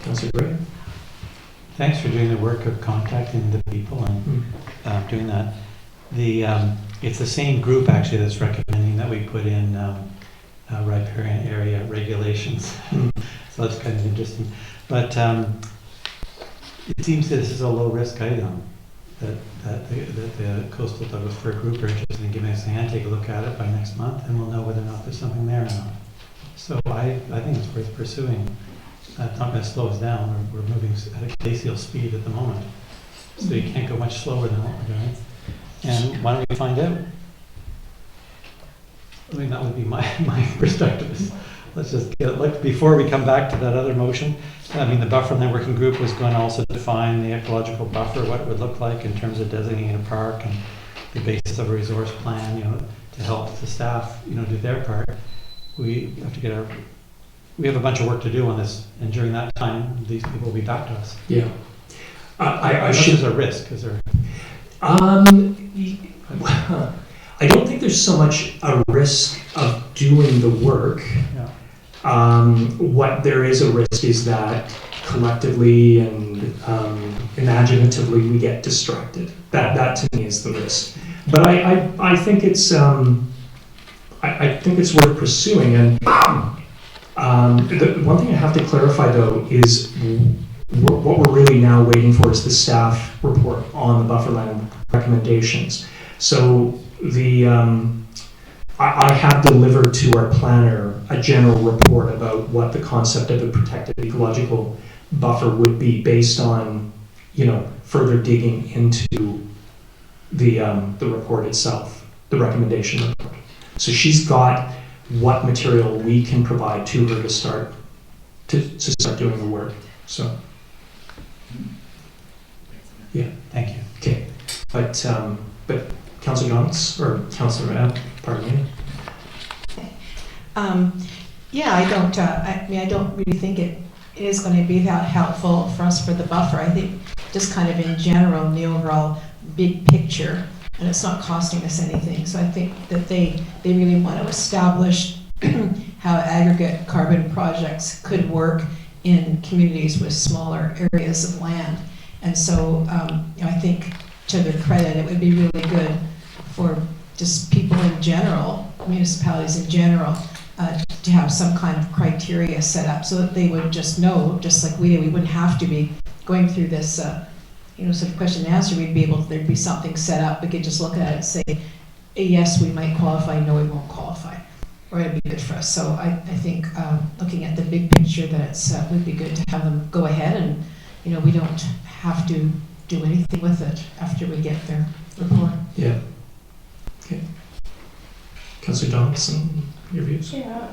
Councillor Gray? Thanks for doing the work of contacting the people and doing that. It's the same group actually that's recommending that we put in riparian area regulations. So that's kind of interesting. But it seems that this is a low risk item that the Coastal Douglas Fir Group are interested in giving us a hand, take a look at it by next month, and we'll know whether or not there's something there or not. So I think it's worth pursuing. That's not going to slow us down. We're moving at a glacial speed at the moment. So you can't go much slower than what we're doing. And why don't we find out? I mean, that would be my perspective. Let's just get it, before we come back to that other motion. I mean, the bufferland working group was going to also define the ecological buffer, what it would look like in terms of designating a park and the basis of a resource plan, to help the staff, do their part. We have to we have a bunch of work to do on this, and during that time, these people will be back to us. Yeah. I Unless should. there's a risk, is there? I don't think there's so much a risk of doing the work. Yeah. What there is a risk is that collectively and imaginatively we get distracted. That to me is the risk. But I think it's I think it's worth pursuing. And the one thing I have to clarify though is what we're really now waiting for is the staff report on the bufferland recommendations. So I have delivered to our planner a general report about what the concept of a protected ecological buffer would be based on, further digging into the report itself, the recommendation report. So she's got what material we can provide to her to start doing the work. So, yeah. Thank you. Okay. But Councillor Johns or Councillor pardon me. Yeah, I don't really think it is going to be that helpful for us for the buffer. I think just kind of in general, in the overall big picture, and it's not costing us anything. So I think that they really want to establish how aggregate carbon projects could work in communities with smaller areas of land. And so I think to their credit, it would be really good for just people in general, municipalities in general, to have some kind of criteria set up so that they would just know, just like we did, we wouldn't have to be going through this, sort of question and answer. We'd be able, there'd be something set up. We could just look at it and say, yes, we might qualify, no, we won't qualify, or it'd be good for us. So I think looking at the big picture, that it's would be good to have them go ahead and, we don't have to do anything with it after we get their report. Yeah. Okay. Councillor Donaldson, your views? Yeah,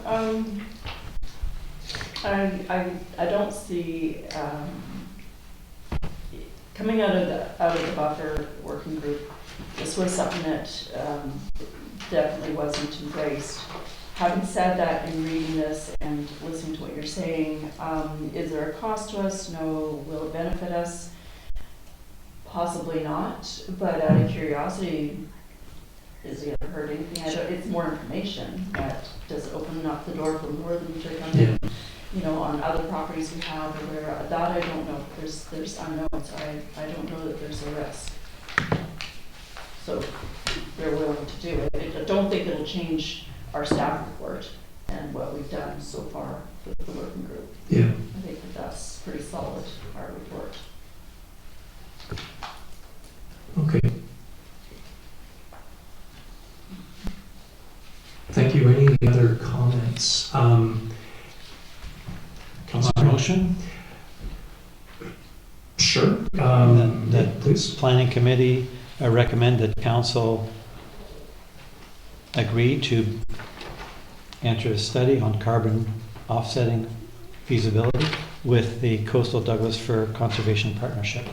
I don't see coming out of the buffer working group. This was something that definitely wasn't embraced. Having said that, in reading this and listening to what you're saying, is there a cost to us? No. Will it benefit us? Possibly not. But out of curiosity, is it going to hurt anything? It's more information. But does it open up the door for more than to come in? On other properties we have, or where that I don't know. There's unknowns. I don't know that there's a risk. So they're willing to do it. I don't think it'll change our staff report and what we've done so far with the working group. Yeah. I think that's pretty solid, our report. Okay. Thank you. Any other comments? Councillor Motion? Sure. That Please. planning committee recommend that council agree to enter a study on carbon offsetting feasibility with the Coastal Douglas Fir Conservation Partnership.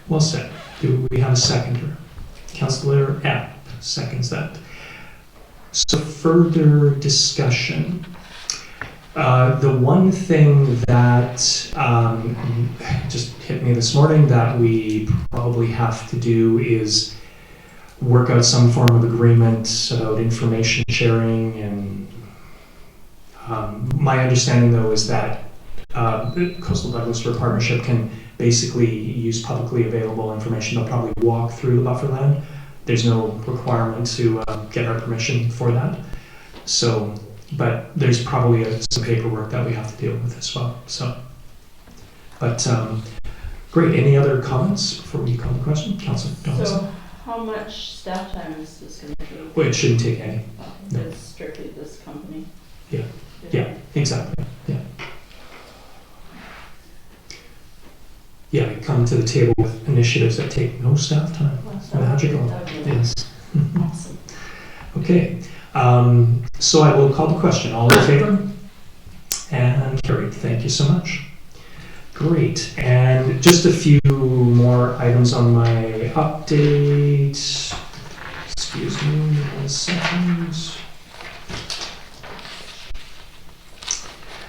Well said. Do we have a seconder? Councillor App seconds that. So further discussion. The one thing that just hit me this morning that we probably have to do is work out some form of agreement about information sharing. And my understanding though is that the Coastal Douglas Fir Partnership can basically use publicly available information. They'll probably walk through the buffer land. There's no requirement to get our permission for that. So, but there's probably some paperwork that we have to deal with as well. So, but great. Any other comments before we call the question? Councillor Donaldson. So how much staff time is this going to take? Well, it shouldn't take any. No. It's strictly this company? Yeah, exactly. Yeah. come to the table with initiatives that take no staff time. Magical. Yes. Awesome. Okay, so I will call the question. All in favor? And carried. Thank you so much. Great. And just a few more items on my update. Excuse me 1 second.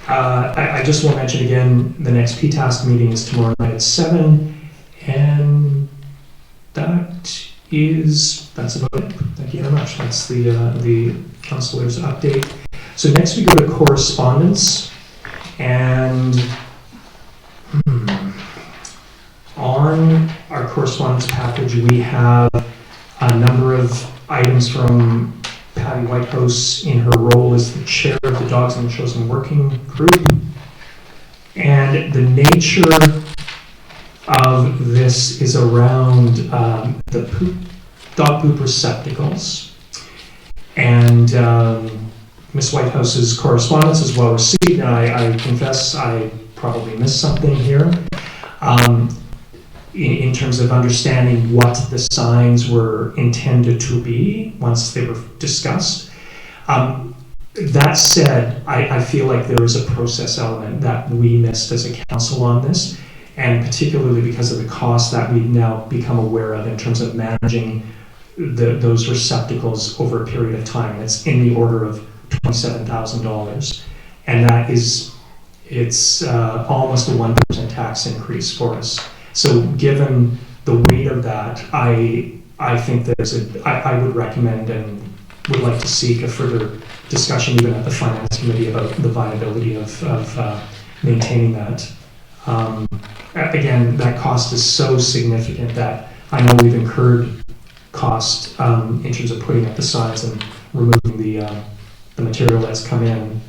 I just will mention again, the next PTASK meeting is tomorrow night at 7, and that's about it. Thank you very much. That's the councillor's update. So next we go to correspondence, and on our correspondence package we have a number of items from Pattie Whitehouse in her role as the chair of the Dogs and Metchosin Working Group. And the nature of this is around the dog poop receptacles. And Ms. Whitehouse's correspondence is well received, and I confess I probably missed something here. In terms of understanding what the signs were intended to be once they were discussed. That said, I feel like there is a process element that we missed as a council on this, and particularly because of the cost that we've now become aware of in terms of managing those receptacles over a period of time. It's in the order of $27,000, and that it's almost a 1% tax increase for us. So given the weight of that, I think I would recommend and would like to seek a further discussion even at the Finance Committee about the viability of maintaining that. Again, that cost is so significant that I know we've incurred cost in terms of putting up the signs and removing the material that's come in,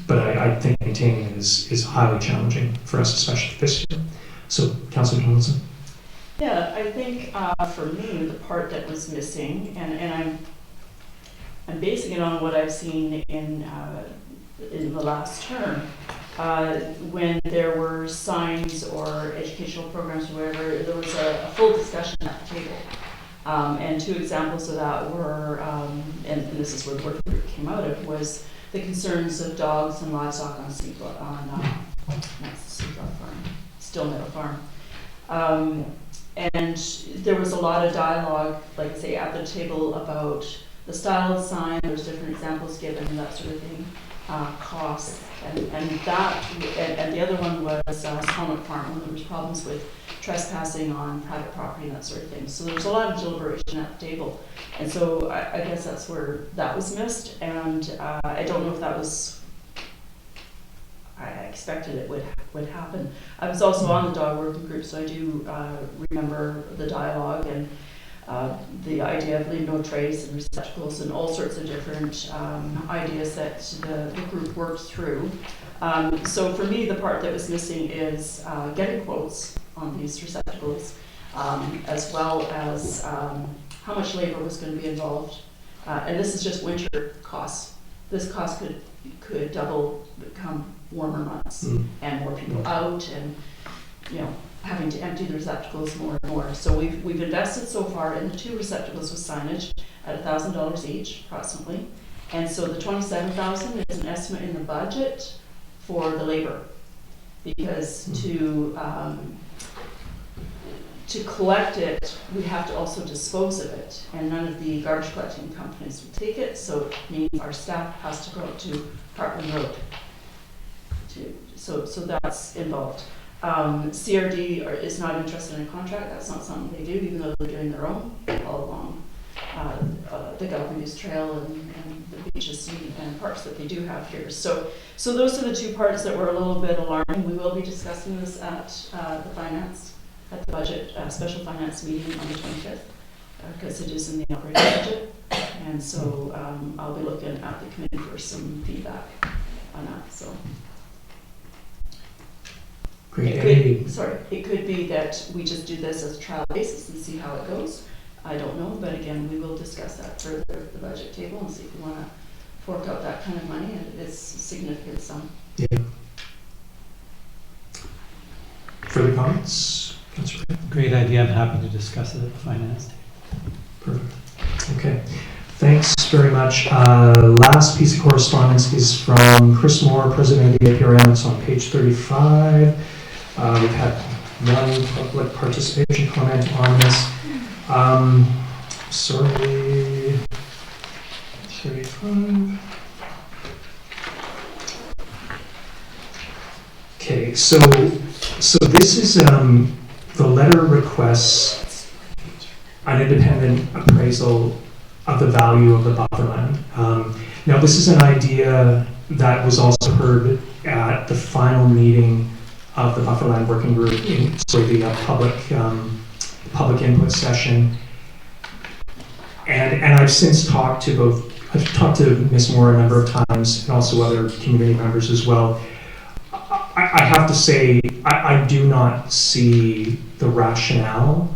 but I think maintaining it is highly challenging for us, especially this year. So, Councillor Donaldson. Yeah, I think for me, the part that was missing, and I'm basing it on what I've seen in the last term, when there were signs or educational programs or whatever, there was a full discussion at the table. And two examples of that were, and this is where the working group came out of, was the concerns of dogs and livestock on Still Meadow Farm. And there was a lot of dialogue, like say, at the table about the style of sign. There's different examples given, that sort of thing, costs, and the other one was Swanwick Farm, when there was problems with trespassing on private property and that sort of thing. So there was a lot of deliberation at the table, and so I guess that's where that was missed. And I don't know if that was. I expected it would happen. I was also on the dog working group, so I do remember the dialogue and the idea of leave no trace and receptacles and all sorts of different ideas that the group worked through. So for me, the part that was missing is getting quotes on these receptacles, as well as how much labor was going to be involved. And this is just winter costs. This cost could double come warmer months and more people out, and having to empty the receptacles more and more. So we've invested so far in the 2 receptacles with signage at $1,000 each approximately, and so the $27,000 is an estimate in the budget for the labor, because to collect it, we have to also dispose of it, and none of the garbage collecting companies will take it, so it means our staff has to go out to Parkland Road. So that's involved. CRD is not interested in a contract. That's not something they do, even though they're doing their own all along the Galapagos Trail and the beaches and parks that they do have here. So those are the 2 parts that were a little bit alarming. We will be discussing this at the budget special finance meeting on the 25th, because it is in the operating budget. And so I'll be looking at the committee for some feedback on that. So. It could be that we just do this as a trial basis and see how it goes. I don't know, but again, we will discuss that further at the budget table and see if we want to fork out that kind of money, and it's a significant sum. Yeah. Further comments? Councillor Gray? Great idea. I'm happy to discuss it at the finance. Perfect. Okay. Thanks very much. Last piece of correspondence is from Chris Moehr, President of the APRM. It's on page 35. We've had one public participation comment on this. Sorry. 35. Okay, so this is the letter requests an independent appraisal of the value of the bufferland. Now, this is an idea that was also heard at the final meeting of the Bufferland Working Group, the public input session. And I've since talked to I've talked to Ms. Moehr a number of times, and also other community members as well. I have to say, I do not see the rationale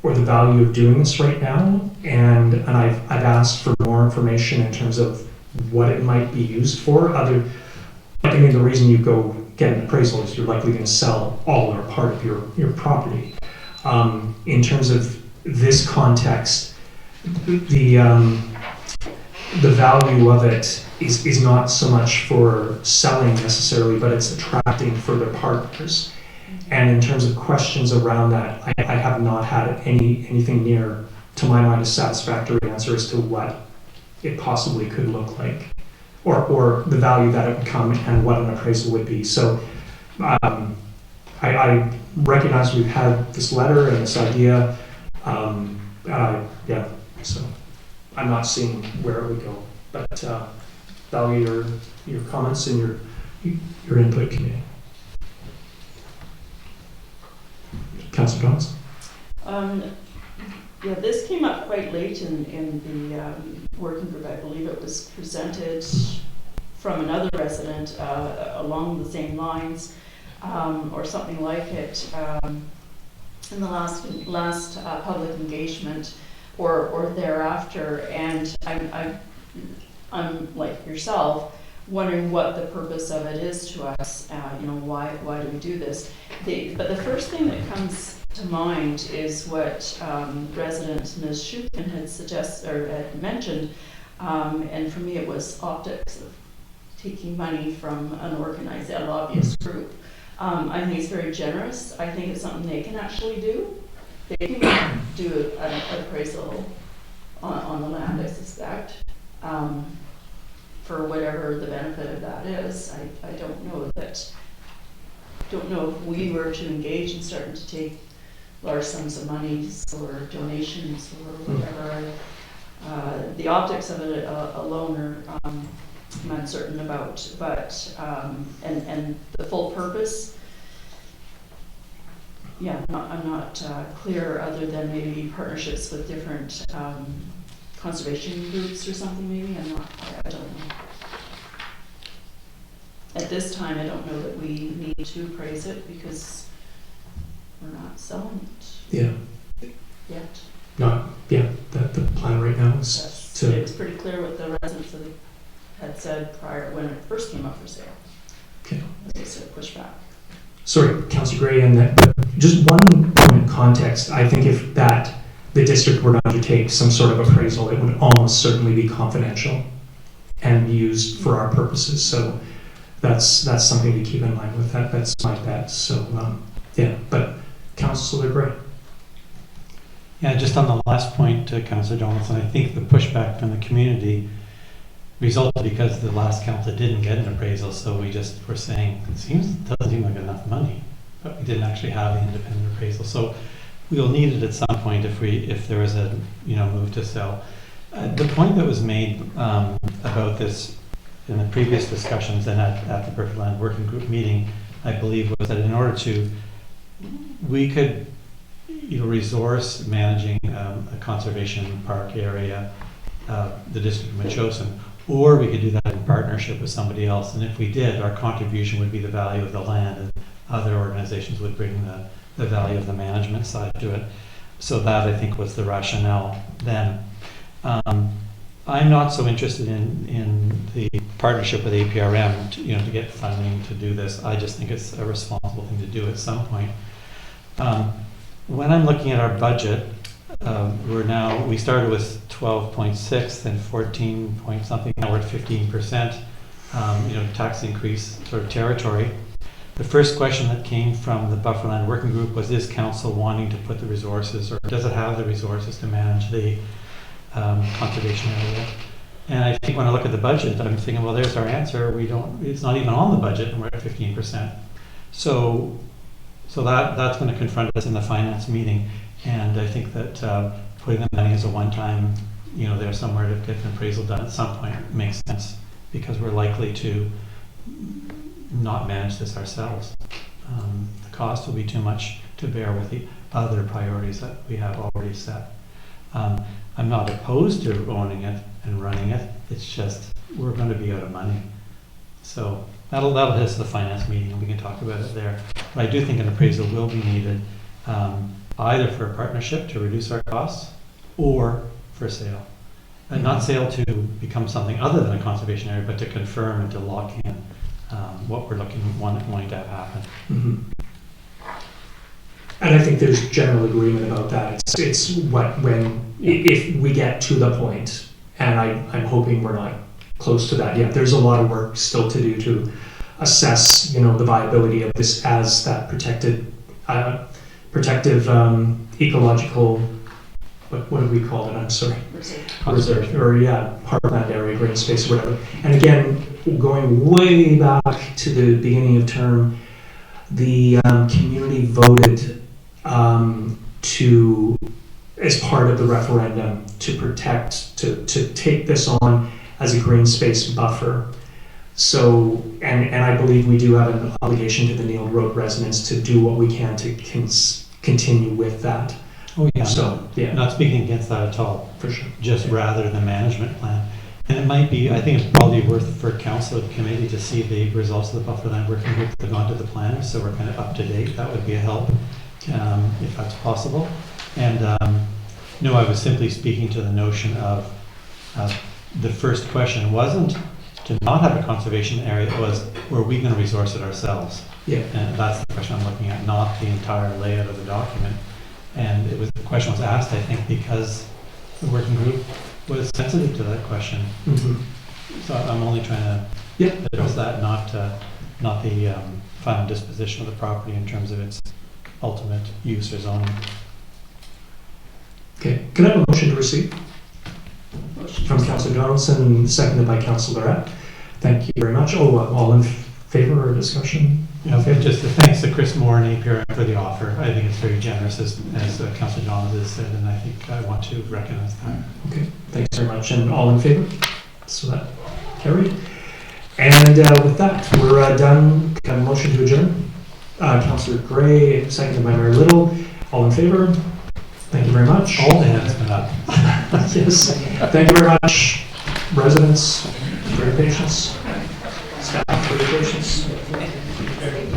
or the value of doing this right now, and I've asked for more information in terms of what it might be used for. The reason you go get an appraisal is you're likely going to sell all or part of your property. In terms of this context, the value of it is not so much for selling necessarily, but it's attracting further partners. And in terms of questions around that, I have not had anything near, to my mind, a satisfactory answer as to what it possibly could look like, or the value that it would come and what an appraisal would be. So I recognize we've had this letter and this idea, so I'm not seeing where it would go, but value your comments and your input, committee. Councillor Johnson. Yeah, this came up quite late in the working group. I believe it was presented from another resident along the same lines, or something like it, in the last public engagement or thereafter. And I'm like yourself, wondering what the purpose of it is to us. Why do we do this? But the first thing that comes to mind is what resident Ms. Schuken had mentioned, and for me it was optics of taking money from an organized lobbyist group. I think it's very generous. I think it's something they can actually do. They can do an appraisal on the land, I suspect. For whatever the benefit of that is. I don't know if we were to engage in starting to take large sums of money or donations or whatever. The optics of it alone are I'm uncertain about, but and the full purpose, I'm not clear, other than maybe partnerships with different conservation groups or something. Maybe I don't know. At this time, I don't know that we need to appraise it because we're not selling it. Yeah. Yet. The plan right now is It was pretty clear what the residents had said prior when it first came up for sale. Okay. They said push back. Sorry, Councillor Gray, and that, but just one point of context. I think if the district were to undertake some sort of appraisal, it would almost certainly be confidential and used for our purposes. So that's something to keep in mind with that. That's my bet. So but Councillor Gray. Yeah, just on the last point, Councillor Johnson, I think the pushback from the community resulted because the last council didn't get an appraisal, so we just were saying, it doesn't seem like enough money, but we didn't actually have the independent appraisal. So we'll need it at some point if there is a move to sell. The point that was made about this in the previous discussions and at the Perfect Land Working Group meeting, I believe, was that in order to, we could resource managing a conservation park area, the district of Metchosin, or we could do that in partnership with somebody else. And if we did, our contribution would be the value of the land, and other organizations would bring the value of the management side to it. So that, I think, was the rationale then. I'm not so interested in the partnership with APRM to get funding to do this. I just think it's a responsible thing to do at some point. When I'm looking at our budget, we started with 12.6 and 14 point something, now we're at 15%, tax increase sort of territory. The first question that came from the Bufferland Working Group was, is council wanting to put the resources, or does it have the resources to manage the conservation area? And I think when I look at the budget, I'm thinking, well, there's our answer. It's not even on the budget, and we're at 15%. So that's going to confront us in the finance meeting. And I think that putting the money as a one-time, there somewhere to get an appraisal done at some point makes sense, because we're likely to not manage this ourselves. The cost will be too much to bear with the other priorities that we have already set. I'm not opposed to owning it and running it. It's just we're going to be out of money. So that'll hit us the finance meeting, and we can talk about it there. But I do think an appraisal will be needed, either for a partnership to reduce our costs or for sale. And not sale to become something other than a conservation area, but to confirm and to lock in what we're wanting to have happen. Mm-hmm. And I think there's general agreement about that. It's if we get to the point, and I'm hoping we're not close to that yet. There's a lot of work still to do to assess, the viability of this as that protective ecological. What do we call it? I'm sorry. Reserve. Or parkland area, green space, or whatever. And again, going way back to the beginning of term, the community voted to, as part of the referendum, to protect, to take this on as a green space buffer. So, and I believe we do have an obligation to the Neil Road residents to do what we can to continue with that. Oh yeah, so not speaking against that at all. For sure. Just rather the management plan. And it might be, I think it's probably worth for council and committee to see the results of the Bufferland Working Group that have gone to the planners, so we're kind of up to date. That would be a help, if that's possible. And no, I was simply speaking to the notion of the first question wasn't to not have a conservation area, it was, were we going to resource it ourselves? Yeah. And that's the question I'm looking at, not the entire layout of the document. And the question was asked, I think, because the working group was sensitive to that question. Mm-hmm. So I'm only trying to address that, not the final disposition of the property in terms of its ultimate use or zoning. Okay, can I have a motion to receive? From Councillor Donaldson, seconded by Councillor Rett. Thank you very much. All in favor or discussion? Okay, just thanks to Chris Moehr and APRM for the offer. I think it's very generous, as Councillor Donaldson has said, and I think I want to recognize that. Okay, thanks very much. And all in favor? So that carried. And with that, we're done. Can I have a motion to adjourn? Councillor Gray, seconded by Mayor Little. All in favor? Thank you very much. All the hands been up. Yes. Thank you very much, residents, for your patience. Staff, for your patience.